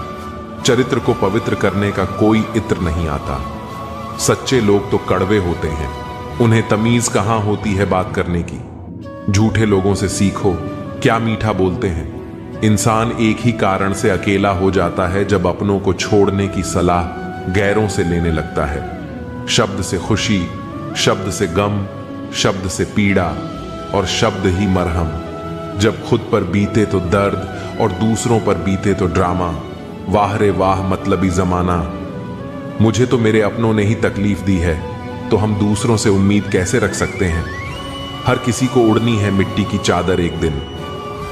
चरित्र को पवित्र करने का कोई इत्र नहीं आता। सच्चे लोग तो कड़वे होते हैं, उन्हें तमीज कहां होती है बात करने की। झूठे लोगों से सीखो, क्या मीठा बोलते हैं। इंसान एक ही कारण से अकेला हो जाता है जब अपनों को छोड़ने की सलाह गैरों से लेने लगता है। शब्द से खुशी, शब्द से गम, शब्द से पीड़ा और शब्द ही मरहम। जब खुद पर बीते तो दर्द और दूसरों पर बीते तो ड्रामा। वाह रे वाह मतलबी जमाना। मुझे तो मेरे अपनों ने ही तकलीफ दी है, तो हम दूसरों से उम्मीद कैसे रख सकते हैं। हर किसी को उड़नी है मिट्टी की चादर एक दिन।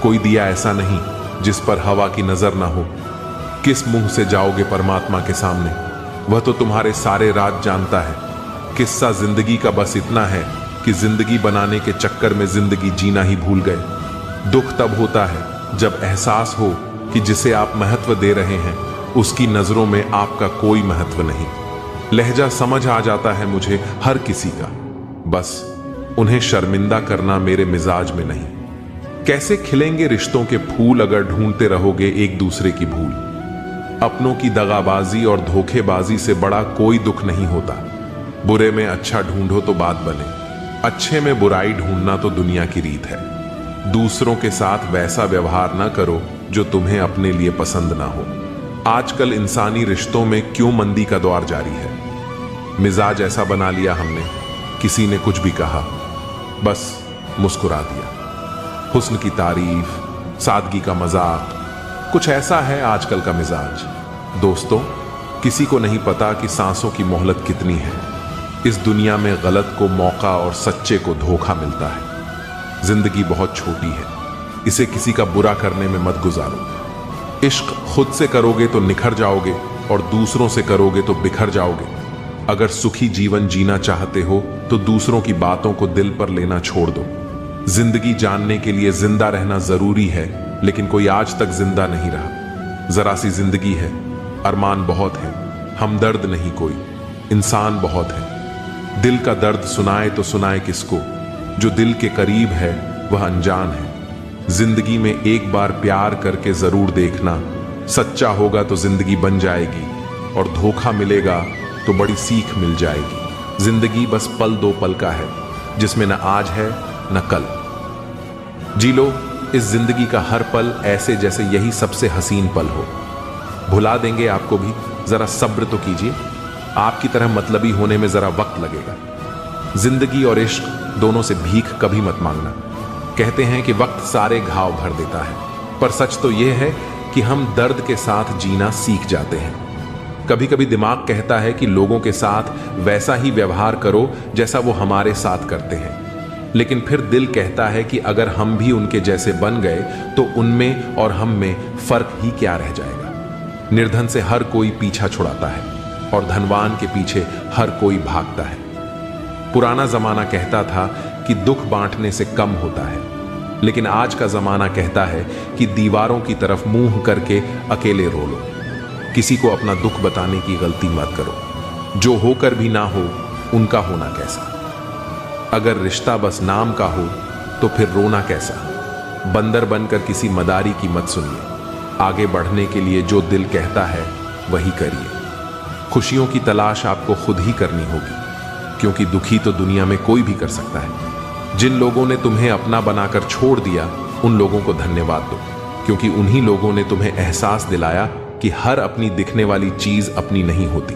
कोई दिया ऐसा नहीं जिस पर हवा की नजर ना हो। किस मुंह से जाओगे परमात्मा के सामने, वह तो तुम्हारे सारे राज जानता है। किस्सा जिंदगी का बस इतना है कि जिंदगी बनाने के चक्कर में जिंदगी जीना ही भूल गए। दुख तब होता है जब एहसास हो कि जिसे आप महत्व दे रहे हैं उसकी नजरों में आपका कोई महत्व नहीं। लहजा समझ आ जाता है मुझे हर किसी का, बस उन्हें शर्मिंदा करना मेरे मिजाज में नहीं। कैसे खिलेंगे रिश्तों के फूल अगर ढूंढते रहोगे एक दूसरे की भूल। अपनों की दगाबाजी और धोखेबाजी से बड़ा कोई दुख नहीं होता। बुरे में अच्छा ढूंढो तो बात बने, अच्छे में बुराई ढूंढना तो दुनिया की रीत है। दूसरों के साथ वैसा व्यवहार ना करो जो तुम्हें अपने लिए पसंद ना हो। आजकल इंसानी रिश्तों में क्यों मंदी का दौर जारी है। मिजाज ऐसा बना लिया हमने, किसी ने कुछ भी कहा बस मुस्कुरा दिया। हुस्न की तारीफ, सादगी का मजाक, कुछ ऐसा है आजकल का मिजाज। दोस्तों, किसी को नहीं पता कि सांसों की मोहलत कितनी है। इस दुनिया में गलत को मौका और सच्चे को धोखा मिलता है। जिंदगी बहुत छोटी है, इसे किसी का बुरा करने में मत गुजारो। इश्क खुद से करोगे तो निखर जाओगे और दूसरों से करोगे तो बिखर जाओगे। अगर सुखी जीवन जीना चाहते हो तो दूसरों की बातों को दिल पर लेना छोड़ दो। जिंदगी जानने के लिए जिंदा रहना जरूरी है, लेकिन कोई आज तक जिंदा नहीं रहा। जरा सी जिंदगी है, अरमान बहुत है, हमदर्द नहीं कोई, इंसान बहुत है। दिल का दर्द सुनाए तो सुनाए किसको, जो दिल के करीब है वह अनजान है। जिंदगी में एक बार प्यार करके जरूर देखना, सच्चा होगा तो जिंदगी बन जाएगी, और धोखा मिलेगा तो बड़ी सीख मिल जाएगी। जिंदगी बस पल दो पल का है, जिसमें न आज है न कल। जी लो इस जिंदगी का हर पल ऐसे जैसे यही सबसे हसीन पल हो। भुला देंगे आपको भी, जरा सब्र तो कीजिए। आपकी तरह मतलबी होने में जरा वक्त लगेगा। जिंदगी और इश्क दोनों से भीख कभी मत मांगना। कहते हैं कि वक्त सारे घाव भर देता है, पर सच तो यह है कि हम दर्द के साथ जीना सीख जाते हैं। कभी कभी दिमाग कहता है कि लोगों के साथ वैसा ही व्यवहार करो जैसा वो हमारे साथ करते हैं, लेकिन फिर दिल कहता है कि अगर हम भी उनके जैसे बन गए तो उनमें और हम में फर्क ही क्या रह जाएगा। निर्धन से हर कोई पीछा छुड़ाता है और धनवान के पीछे हर कोई भागता है। पुराना जमाना कहता था कि दुख बांटने से कम होता है, लेकिन आज का जमाना कहता है कि दीवारों की तरफ मुंह करके अकेले रो लो। किसी को अपना दुख बताने की गलती मत करो। जो होकर भी ना हो उनका होना कैसा। अगर रिश्ता बस नाम का हो तो फिर रोना कैसा। बंदर बनकर किसी मदारी की मत सुनिए। आगे बढ़ने के लिए जो दिल कहता है वही करिए। खुशियों की तलाश आपको खुद ही करनी होगी, क्योंकि दुखी तो दुनिया में कोई भी कर सकता है। जिन लोगों ने तुम्हें अपना बनाकर छोड़ दिया उन लोगों को धन्यवाद दो, क्योंकि उन्हीं लोगों ने तुम्हें एहसास दिलाया कि हर अपनी दिखने वाली चीज अपनी नहीं होती।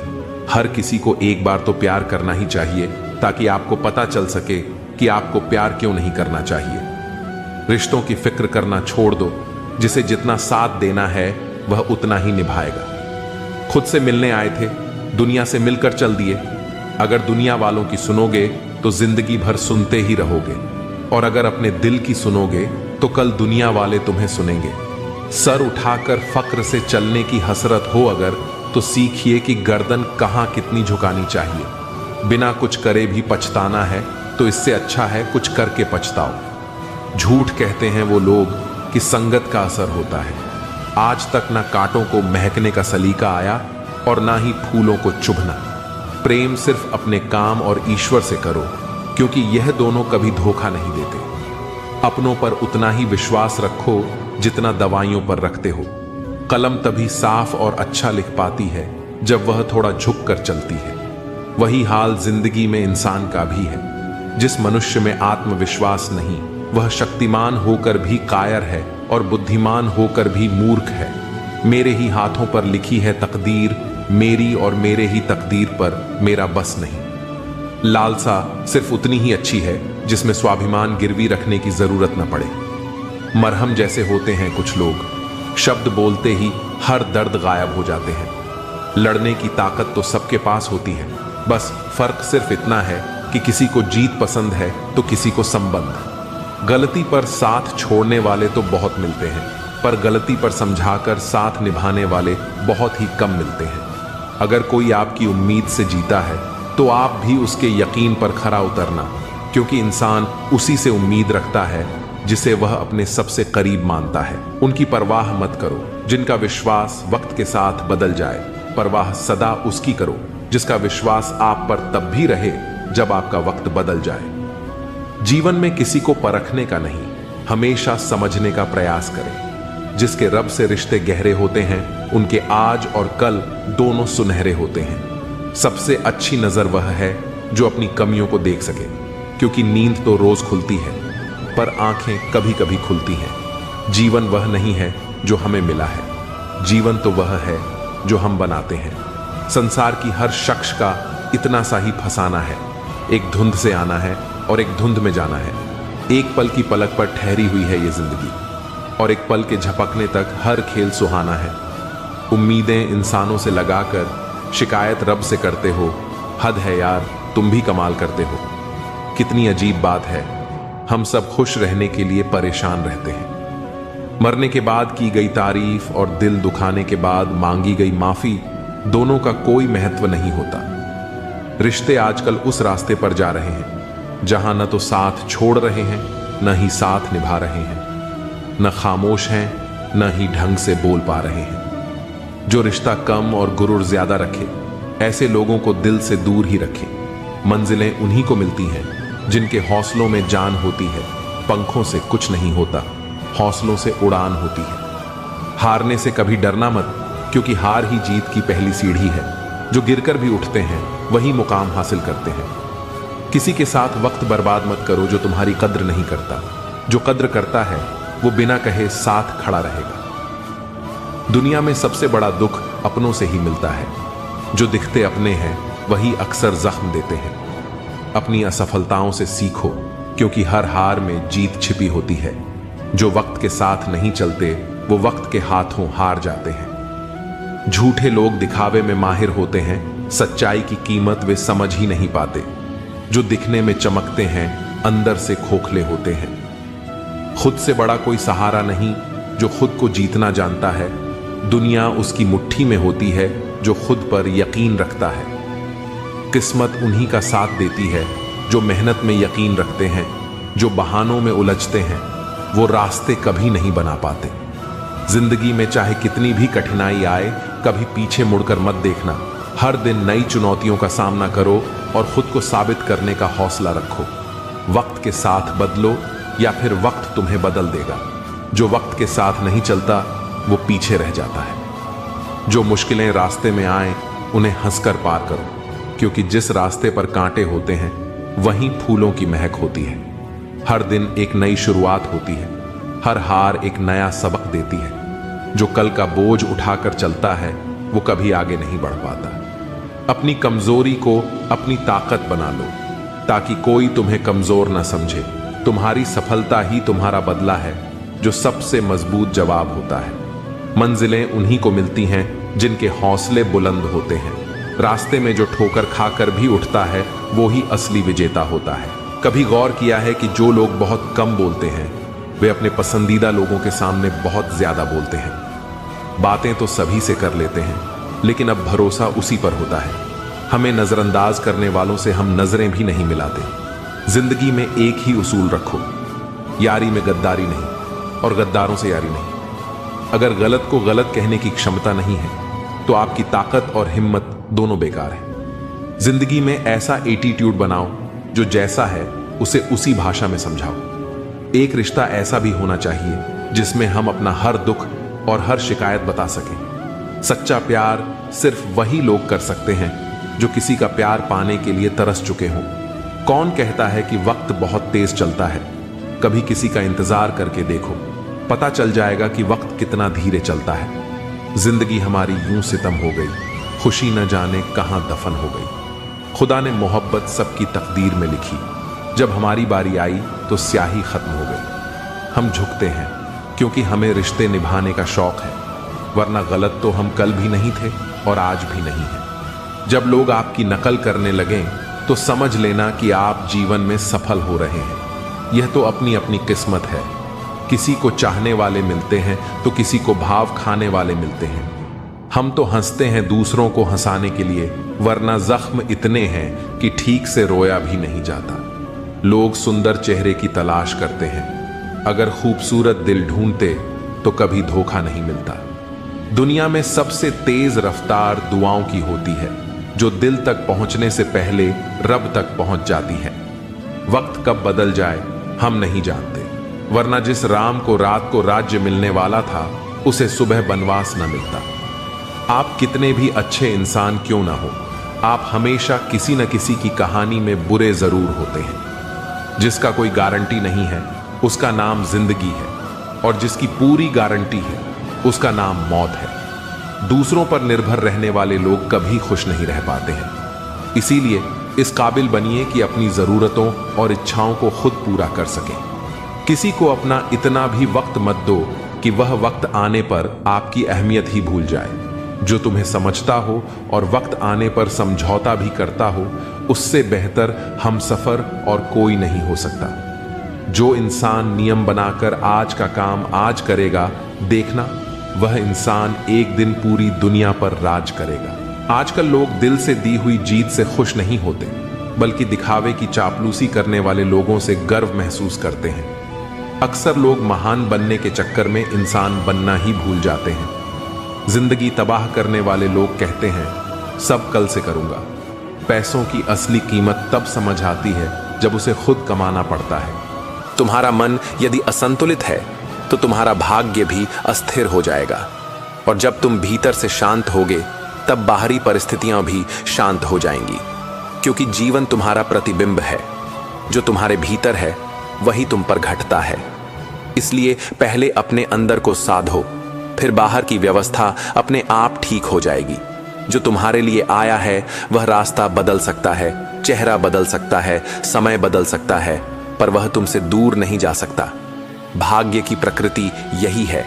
हर किसी को एक बार तो प्यार करना ही चाहिए, ताकि आपको पता चल सके कि आपको प्यार क्यों नहीं करना चाहिए। रिश्तों की फिक्र करना छोड़ दो। जिसे जितना साथ देना है वह उतना ही निभाएगा। खुद से मिलने आए थे, दुनिया से मिलकर चल दिए। अगर दुनिया वालों की सुनोगे तो जिंदगी भर सुनते ही रहोगे, और अगर अपने दिल की सुनोगे तो कल दुनिया वाले तुम्हें सुनेंगे। सर उठाकर फक्र से चलने की हसरत हो अगर, तो सीखिए कि गर्दन कहां कितनी झुकानी चाहिए। बिना कुछ करे भी पछताना है तो इससे अच्छा है कुछ करके पछताओ। झूठ कहते हैं वो लोग कि संगत का असर होता है। आज तक ना कांटों को महकने का सलीका आया और ना ही फूलों को चुभना। प्रेम सिर्फ अपने काम और ईश्वर से करो, क्योंकि यह दोनों कभी धोखा नहीं देते। अपनों पर उतना ही विश्वास रखो जितना दवाइयों पर रखते हो। कलम तभी साफ और अच्छा लिख पाती है जब वह थोड़ा झुक कर चलती है। वही हाल जिंदगी में इंसान का भी है। जिस मनुष्य में आत्मविश्वास नहीं, वह शक्तिमान होकर भी कायर है और बुद्धिमान होकर भी मूर्ख है। मेरे ही हाथों पर लिखी है तकदीर, मेरी और मेरे ही तकदीर पर मेरा बस नहीं। लालसा सिर्फ उतनी ही अच्छी है जिसमें स्वाभिमान गिरवी रखने की जरूरत न पड़े। मरहम जैसे होते हैं कुछ लोग, शब्द बोलते ही हर दर्द गायब हो जाते हैं। लड़ने की ताकत तो सबके पास होती है, बस फर्क सिर्फ इतना है कि किसी को जीत पसंद है तो किसी को संबंध। गलती पर साथ छोड़ने वाले तो बहुत मिलते हैं, पर गलती पर समझाकर साथ निभाने वाले बहुत ही कम मिलते हैं। अगर कोई आपकी उम्मीद से जीता है तो आप भी उसके यकीन पर खरा उतरना, क्योंकि इंसान उसी से उम्मीद रखता है जिसे वह अपने सबसे करीब मानता है। उनकी परवाह मत करो जिनका विश्वास वक्त के साथ बदल जाए। परवाह सदा उसकी करो जिसका विश्वास आप पर तब भी रहे जब आपका वक्त बदल जाए। जीवन में किसी को परखने का नहीं, हमेशा समझने का प्रयास करें। जिसके रब से रिश्ते गहरे होते हैं उनके आज और कल दोनों सुनहरे होते हैं। सबसे अच्छी नजर वह है जो अपनी कमियों को देख सके, क्योंकि नींद तो रोज खुलती है पर आंखें कभी कभी खुलती हैं। जीवन वह नहीं है जो हमें मिला है, जीवन तो वह है जो हम बनाते हैं। संसार की हर शख्स का इतना सा ही फसाना है, एक धुंध से आना है और एक धुंध में जाना है। एक पल की पलक पर ठहरी हुई है ये जिंदगी, और एक पल के झपकने तक हर खेल सुहाना है। उम्मीदें इंसानों से लगाकर शिकायत रब से करते हो, हद है यार तुम भी कमाल करते हो। कितनी अजीब बात है, हम सब खुश रहने के लिए परेशान रहते हैं। मरने के बाद की गई तारीफ और दिल दुखाने के बाद मांगी गई माफी, दोनों का कोई महत्व नहीं होता। रिश्ते आजकल उस रास्ते पर जा रहे हैं जहां न तो साथ छोड़ रहे हैं, न ही साथ निभा रहे हैं, न खामोश हैं, न ही ढंग से बोल पा रहे हैं। जो रिश्ता कम और गुरूर ज्यादा रखे, ऐसे लोगों को दिल से दूर ही रखे। मंजिलें उन्हीं को मिलती हैं जिनके हौसलों में जान होती है। पंखों से कुछ नहीं होता, हौसलों से उड़ान होती है। हारने से कभी डरना मत, क्योंकि हार ही जीत की पहली सीढ़ी है। जो गिरकर भी उठते हैं वही मुकाम हासिल करते हैं। किसी के साथ वक्त बर्बाद मत करो जो तुम्हारी कद्र नहीं करता। जो कद्र करता है वो बिना कहे साथ खड़ा रहेगा। दुनिया में सबसे बड़ा दुख अपनों से ही मिलता है। जो दिखते अपने हैं वही अक्सर जख्म देते हैं। अपनी असफलताओं से सीखो, क्योंकि हर हार में जीत छिपी होती है। जो वक्त के साथ नहीं चलते वो वक्त के हाथों हार जाते हैं। झूठे लोग दिखावे में माहिर होते हैं, सच्चाई की कीमत वे समझ ही नहीं पाते। जो दिखने में चमकते हैं अंदर से खोखले होते हैं। खुद से बड़ा कोई सहारा नहीं जो खुद को जीतना जानता है। दुनिया उसकी मुट्ठी में होती है जो खुद पर यकीन रखता है। किस्मत उन्हीं का साथ देती है जो मेहनत में यकीन रखते हैं। जो बहानों में उलझते हैं वो रास्ते कभी नहीं बना पाते। जिंदगी में चाहे कितनी भी कठिनाई आए, कभी पीछे मुड़कर मत देखना। हर दिन नई चुनौतियों का सामना करो और खुद को साबित करने का हौसला रखो। वक्त के साथ बदलो या फिर वक्त तुम्हें बदल देगा। जो वक्त के साथ नहीं चलता वो पीछे रह जाता है। जो मुश्किलें रास्ते में आए उन्हें हंसकर पार करो, क्योंकि जिस रास्ते पर कांटे होते हैं वहीं फूलों की महक होती है। हर दिन एक नई शुरुआत होती है। हर हार एक नया सबक देती है। जो कल का बोझ उठाकर चलता है वो कभी आगे नहीं बढ़ पाता। अपनी कमजोरी को अपनी ताकत बना लो, ताकि कोई तुम्हें कमजोर ना समझे। तुम्हारी सफलता ही तुम्हारा बदला है, जो सबसे मजबूत जवाब होता है। मंजिलें उन्हीं को मिलती हैं जिनके हौसले बुलंद होते हैं। रास्ते में जो ठोकर खाकर भी उठता है वो ही असली विजेता होता है। कभी गौर किया है कि जो लोग बहुत कम बोलते हैं वे अपने पसंदीदा लोगों के सामने बहुत ज्यादा बोलते हैं। बातें तो सभी से कर लेते हैं, लेकिन अब भरोसा उसी पर होता है। हमें नजरअंदाज करने वालों से हम नजरें भी नहीं मिलाते। जिंदगी में एक ही उसूल रखो, यारी में गद्दारी नहीं और गद्दारों से यारी नहीं। अगर गलत को गलत कहने की क्षमता नहीं है तो आपकी ताकत और हिम्मत दोनों बेकार है। जिंदगी में ऐसा एटीट्यूड बनाओ जो जैसा है उसे उसी भाषा में समझाओ। एक रिश्ता ऐसा भी होना चाहिए जिसमें हम अपना हर दुख और हर शिकायत बता सकें। सच्चा प्यार सिर्फ वही लोग कर सकते हैं जो किसी का प्यार पाने के लिए तरस चुके हों। कौन कहता है कि वक्त बहुत तेज चलता है? कभी किसी का इंतजार करके देखो, पता चल जाएगा कि वक्त कितना धीरे चलता है। जिंदगी हमारी यूं सितम हो गई, खुशी न जाने कहां दफन हो गई। खुदा ने मोहब्बत सबकी तकदीर में लिखी, जब हमारी बारी आई तो स्याही खत्म हो गई। हम झुकते हैं क्योंकि हमें रिश्ते निभाने का शौक है, वरना गलत तो हम कल भी नहीं थे और आज भी नहीं है। जब लोग आपकी नकल करने लगें तो समझ लेना कि आप जीवन में सफल हो रहे हैं। यह तो अपनी अपनी किस्मत है। किसी को चाहने वाले मिलते हैं तो किसी को भाव खाने वाले मिलते हैं। हम तो हंसते हैं दूसरों को हंसाने के लिए, वरना जख्म इतने हैं कि ठीक से रोया भी नहीं जाता। लोग सुंदर चेहरे की तलाश करते हैं, अगर खूबसूरत दिल ढूंढते तो कभी धोखा नहीं मिलता। दुनिया में सबसे तेज रफ्तार दुआओं की होती है, जो दिल तक पहुंचने से पहले रब तक पहुंच जाती है। वक्त कब बदल जाए हम नहीं जानते, वरना जिस राम को रात को राज्य मिलने वाला था उसे सुबह बनवास न मिलता। आप कितने भी अच्छे इंसान क्यों ना हो, आप हमेशा किसी न किसी की कहानी में बुरे जरूर होते हैं। जिसका कोई गारंटी नहीं है उसका नाम जिंदगी है, और जिसकी पूरी गारंटी है उसका नाम मौत है। दूसरों पर निर्भर रहने वाले लोग कभी खुश नहीं रह पाते हैं। इसीलिए इस काबिल बनिए कि अपनी जरूरतों और इच्छाओं को खुद पूरा कर सकें। किसी को अपना इतना भी वक्त मत दो कि वह वक्त आने पर आपकी अहमियत ही भूल जाए। जो तुम्हें समझता हो और वक्त आने पर समझौता भी करता हो, उससे बेहतर हमसफर और कोई नहीं हो सकता। जो इंसान नियम बनाकर आज का काम आज करेगा, देखना वह इंसान एक दिन पूरी दुनिया पर राज करेगा। आजकल लोग दिल से दी हुई जीत से खुश नहीं होते, बल्कि दिखावे की चापलूसी करने वाले लोगों से गर्व महसूस करते हैं। अक्सर लोग महान बनने के चक्कर में इंसान बनना ही भूल जाते हैं। जिंदगी तबाह करने वाले लोग कहते हैं सब कल से करूंगा। पैसों की असली कीमत तब समझ आती है जब उसे खुद कमाना पड़ता है। तुम्हारा मन यदि असंतुलित है तो तुम्हारा भाग्य भी अस्थिर हो जाएगा, और जब तुम भीतर से शांत होगे तब बाहरी परिस्थितियां भी शांत हो जाएंगी, क्योंकि जीवन तुम्हारा प्रतिबिंब है। जो तुम्हारे भीतर है वही तुम पर घटता है। इसलिए पहले अपने अंदर को साधो, फिर बाहर की व्यवस्था अपने आप ठीक हो जाएगी। जो तुम्हारे लिए आया है वह रास्ता बदल सकता है, चेहरा बदल सकता है, समय बदल सकता है, पर वह तुमसे दूर नहीं जा सकता। भाग्य की प्रकृति यही है,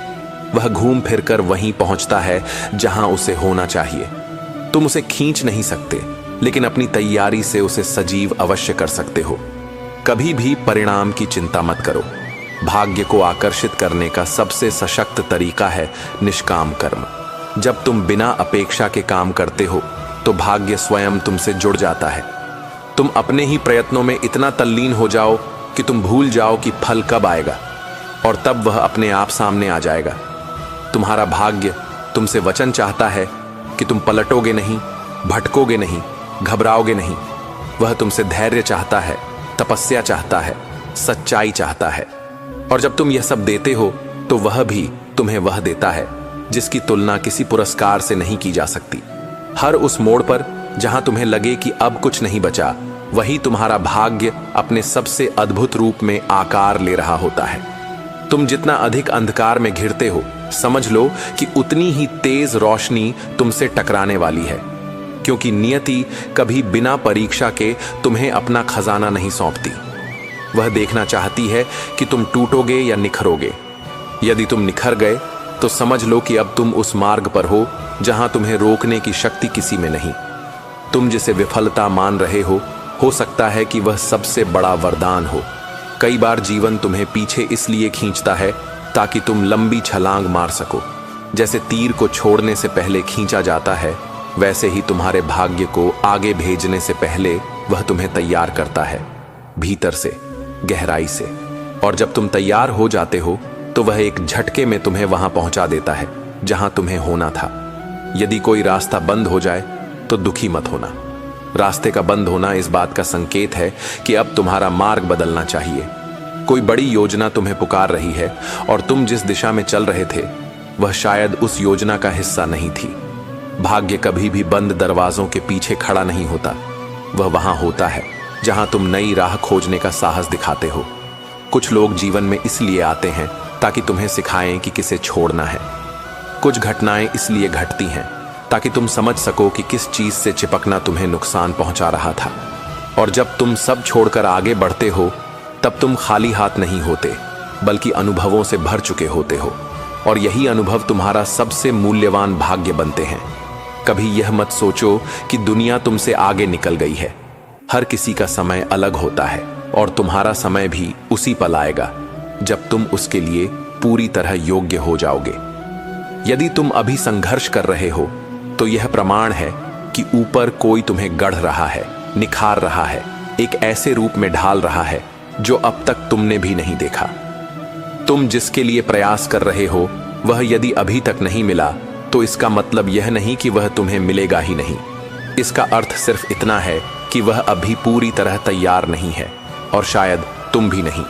वह घूम फिर कर वहीं पहुंचता है जहां उसे होना चाहिए। तुम उसे खींच नहीं सकते, लेकिन अपनी तैयारी से उसे सजीव अवश्य कर सकते हो। कभी भी परिणाम की चिंता मत करो। भाग्य को आकर्षित करने का सबसे सशक्त तरीका है निष्काम कर्म। जब तुम बिना अपेक्षा के काम करते हो तो भाग्य स्वयं तुमसे जुड़ जाता है। तुम अपने ही प्रयत्नों में इतना तल्लीन हो जाओ कि तुम भूल जाओ कि फल कब आएगा, और तब वह अपने आप सामने आ जाएगा। तुम्हारा भाग्य तुमसे वचन चाहता है कि तुम पलटोगे नहीं, भटकोगे नहीं, घबराओगे नहीं। वह तुमसे धैर्य चाहता है, तपस्या चाहता है, सच्चाई चाहता है। और जब तुम यह सब देते हो तो वह भी तुम्हें वह देता है जिसकी तुलना किसी पुरस्कार से नहीं की जा सकती। हर उस मोड़ पर जहां तुम्हें लगे कि अब कुछ नहीं बचा, वही तुम्हारा भाग्य अपने सबसे अद्भुत रूप में आकार ले रहा होता है। तुम जितना अधिक अंधकार में घिरते हो, समझ लो कि उतनी ही तेज रोशनी तुमसे टकराने वाली है, क्योंकि नियति कभी बिना परीक्षा के तुम्हें अपना खजाना नहीं सौंपती। वह देखना चाहती है कि तुम टूटोगे या निखरोगे। यदि तुम निखर गए तो समझ लो कि अब तुम उस मार्ग पर हो जहां तुम्हें रोकने की शक्ति किसी में नहीं। तुम जिसे विफलता मान रहे हो सकता है कि वह सबसे बड़ा वरदान हो। कई बार जीवन तुम्हें पीछे इसलिए खींचता है ताकि तुम लंबी छलांग मार सको। जैसे तीर को छोड़ने से पहले खींचा जाता है, वैसे ही तुम्हारे भाग्य को आगे भेजने से पहले वह तुम्हें तैयार करता है, भीतर से, गहराई से। और जब तुम तैयार हो जाते हो तो वह एक झटके में तुम्हें वहां पहुंचा देता है जहां तुम्हें होना था। यदि कोई रास्ता बंद हो जाए तो दुखी मत होना। रास्ते का बंद होना इस बात का संकेत है कि अब तुम्हारा मार्ग बदलना चाहिए। कोई बड़ी योजना तुम्हें पुकार रही है और तुम जिस दिशा में चल रहे थे वह शायद उस योजना का हिस्सा नहीं थी। भाग्य कभी भी बंद दरवाजों के पीछे खड़ा नहीं होता। वह वहां होता है जहां तुम नई राह खोजने का साहस दिखाते हो। कुछ लोग जीवन में इसलिए आते हैं ताकि तुम्हें सिखाएं कि किसे छोड़ना है। कुछ घटनाएं इसलिए घटती हैं ताकि तुम समझ सको कि किस चीज से चिपकना तुम्हें नुकसान पहुंचा रहा था। और जब तुम सब छोड़कर आगे बढ़ते हो तब तुम खाली हाथ नहीं होते, बल्कि अनुभवों से भर चुके होते हो। और यही अनुभव तुम्हारा सबसे मूल्यवान भाग्य बनते हैं। कभी यह मत सोचो कि दुनिया तुमसे आगे निकल गई है। हर किसी का समय अलग होता है और तुम्हारा समय भी उसी पल आएगा जब तुम उसके लिए पूरी तरह योग्य हो जाओगे। यदि तुम अभी संघर्ष कर रहे हो तो यह प्रमाण है कि ऊपर कोई तुम्हें गढ़ रहा है, निखार रहा है, एक ऐसे रूप में ढाल रहा है जो अब तक तुमने भी नहीं देखा। तुम जिसके लिए प्रयास कर रहे हो वह यदि अभी तक नहीं मिला तो इसका मतलब यह नहीं कि वह तुम्हें मिलेगा ही नहीं। इसका अर्थ सिर्फ इतना है कि वह अभी पूरी तरह तैयार नहीं है, और शायद तुम भी नहीं।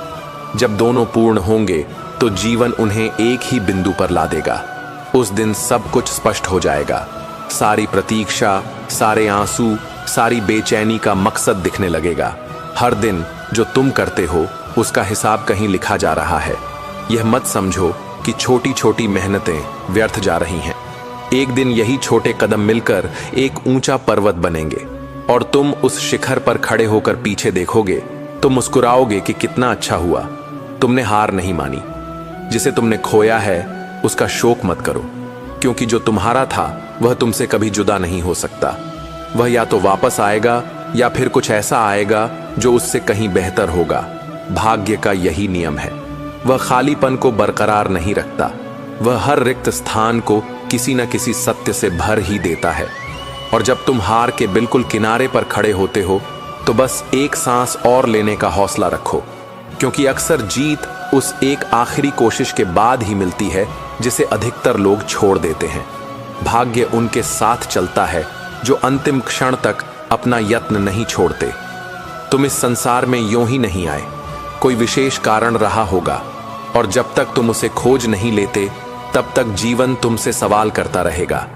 जब दोनों पूर्ण होंगे तो जीवन उन्हें एक ही बिंदु पर ला देगा। उस दिन सब कुछ स्पष्ट हो जाएगा। सारी प्रतीक्षा, सारे आंसू, सारी बेचैनी का मकसद दिखने लगेगा। हर दिन जो तुम करते हो उसका हिसाब कहीं लिखा जा रहा है। यह मत समझो कि छोटी छोटी मेहनतें व्यर्थ जा रही हैं। एक दिन यही छोटे कदम मिलकर एक ऊंचा पर्वत बनेंगे और तुम उस शिखर पर खड़े होकर पीछे देखोगे तो मुस्कुराओगे कि कितना अच्छा हुआ। तुमने हार नहीं मानी। जिसे तुमने खोया है उसका शोक मत करो, क्योंकि जो तुम्हारा था वह तुमसे कभी जुदा नहीं हो सकता। वह या तो वापस आएगा या फिर कुछ ऐसा आएगा जो उससे कहीं बेहतर होगा। भाग्य का यही नियम है। वह खालीपन को बरकरार नहीं रखता। वह हर रिक्त स्थान को किसी न किसी सत्य से भर ही देता है। और जब तुम हार के बिल्कुल किनारे पर खड़े होते हो तो बस एक सांस और लेने का हौसला रखो, क्योंकि अक्सर जीत उस एक आखिरी कोशिश के बाद ही मिलती है जिसे अधिकतर लोग छोड़ देते हैं। भाग्य उनके साथ चलता है जो अंतिम क्षण तक अपना यत्न नहीं छोड़ते। तुम इस संसार में यूं ही नहीं आए, कोई विशेष कारण रहा होगा, और जब तक तुम उसे खोज नहीं लेते तब तक जीवन तुमसे सवाल करता रहेगा।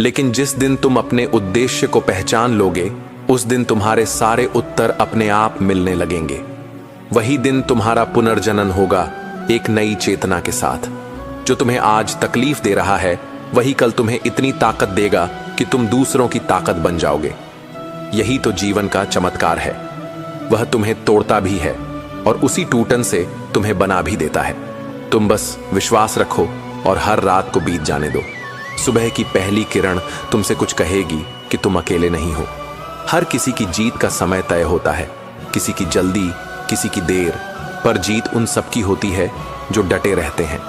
लेकिन जिस दिन तुम अपने उद्देश्य को पहचान लोगे, उस दिन तुम्हारे सारे उत्तर अपने आप मिलने लगेंगे। वही दिन तुम्हारा पुनर्जनन होगा एक नई चेतना के साथ। जो तुम्हें आज तकलीफ दे रहा है वही कल तुम्हें इतनी ताकत देगा कि तुम दूसरों की ताकत बन जाओगे। यही तो जीवन का चमत्कार है। वह तुम्हें तोड़ता भी है और उसी टूटन से तुम्हें बना भी देता है। तुम बस विश्वास रखो और हर रात को बीत जाने दो। सुबह की पहली किरण तुमसे कुछ कहेगी कि तुम अकेले नहीं हो। हर किसी की जीत का समय तय होता है, किसी की जल्दी, किसी की देर, पर जीत उन सबकी होती है जो डटे रहते हैं,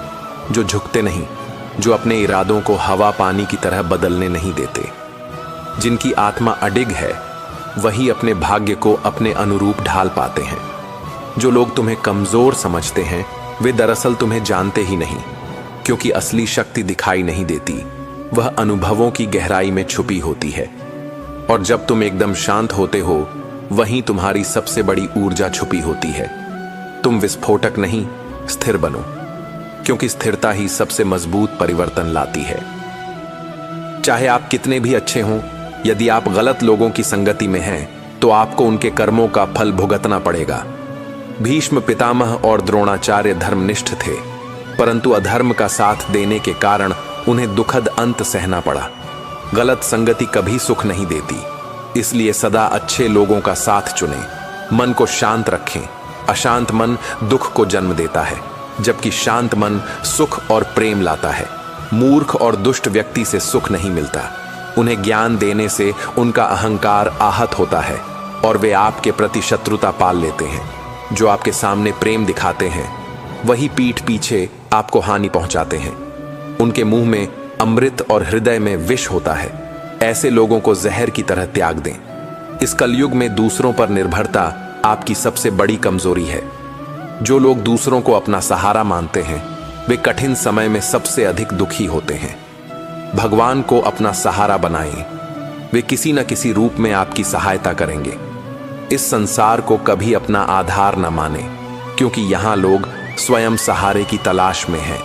जो झुकते नहीं, जो अपने इरादों को हवा पानी की तरह बदलने नहीं देते। जिनकी आत्मा अडिग है वही अपने भाग्य को अपने अनुरूप ढाल पाते हैं। जो लोग तुम्हें कमजोर समझते हैं वे दरअसल तुम्हें जानते ही नहीं, क्योंकि असली शक्ति दिखाई नहीं देती, वह अनुभवों की गहराई में छुपी होती है। और जब तुम एकदम शांत होते हो वहीं तुम्हारी सबसे बड़ी ऊर्जा छुपी होती है। तुम विस्फोटक नहीं, स्थिर बनो, क्योंकि स्थिरता ही सबसे मजबूत परिवर्तन लाती है। चाहे आप कितने भी अच्छे हों, यदि आप गलत लोगों की संगति में हैं तो आपको उनके कर्मों का फल भुगतना पड़ेगा। भीष्म पितामह और द्रोणाचार्य धर्मनिष्ठ थे, परंतु अधर्म का साथ देने के कारण उन्हें दुखद अंत सहना पड़ा। गलत संगति कभी सुख नहीं देती, इसलिए सदा अच्छे लोगों का साथ चुनें। मन को शांत रखें। अशांत मन दुख को जन्म देता है, जबकि शांत मन सुख और प्रेम लाता है। मूर्ख और दुष्ट व्यक्ति से सुख नहीं मिलता। उन्हें ज्ञान देने से उनका अहंकार आहत होता है और वे आपके प्रति शत्रुता पाल लेते हैं। जो आपके सामने प्रेम दिखाते हैं वही पीठ पीछे आपको हानि पहुंचाते हैं। उनके मुंह में अमृत और हृदय में विष होता है। ऐसे लोगों को जहर की तरह त्याग दें। इस कलयुग में दूसरों पर निर्भरता आपकी सबसे बड़ी कमजोरी है। जो लोग दूसरों को अपना सहारा मानते हैं वे कठिन समय में सबसे अधिक दुखी होते हैं। भगवान को अपना सहारा बनाएं, वे किसी न किसी रूप में आपकी सहायता करेंगे। इस संसार को कभी अपना आधार न माने, क्योंकि यहां लोग स्वयं सहारे की तलाश में हैं।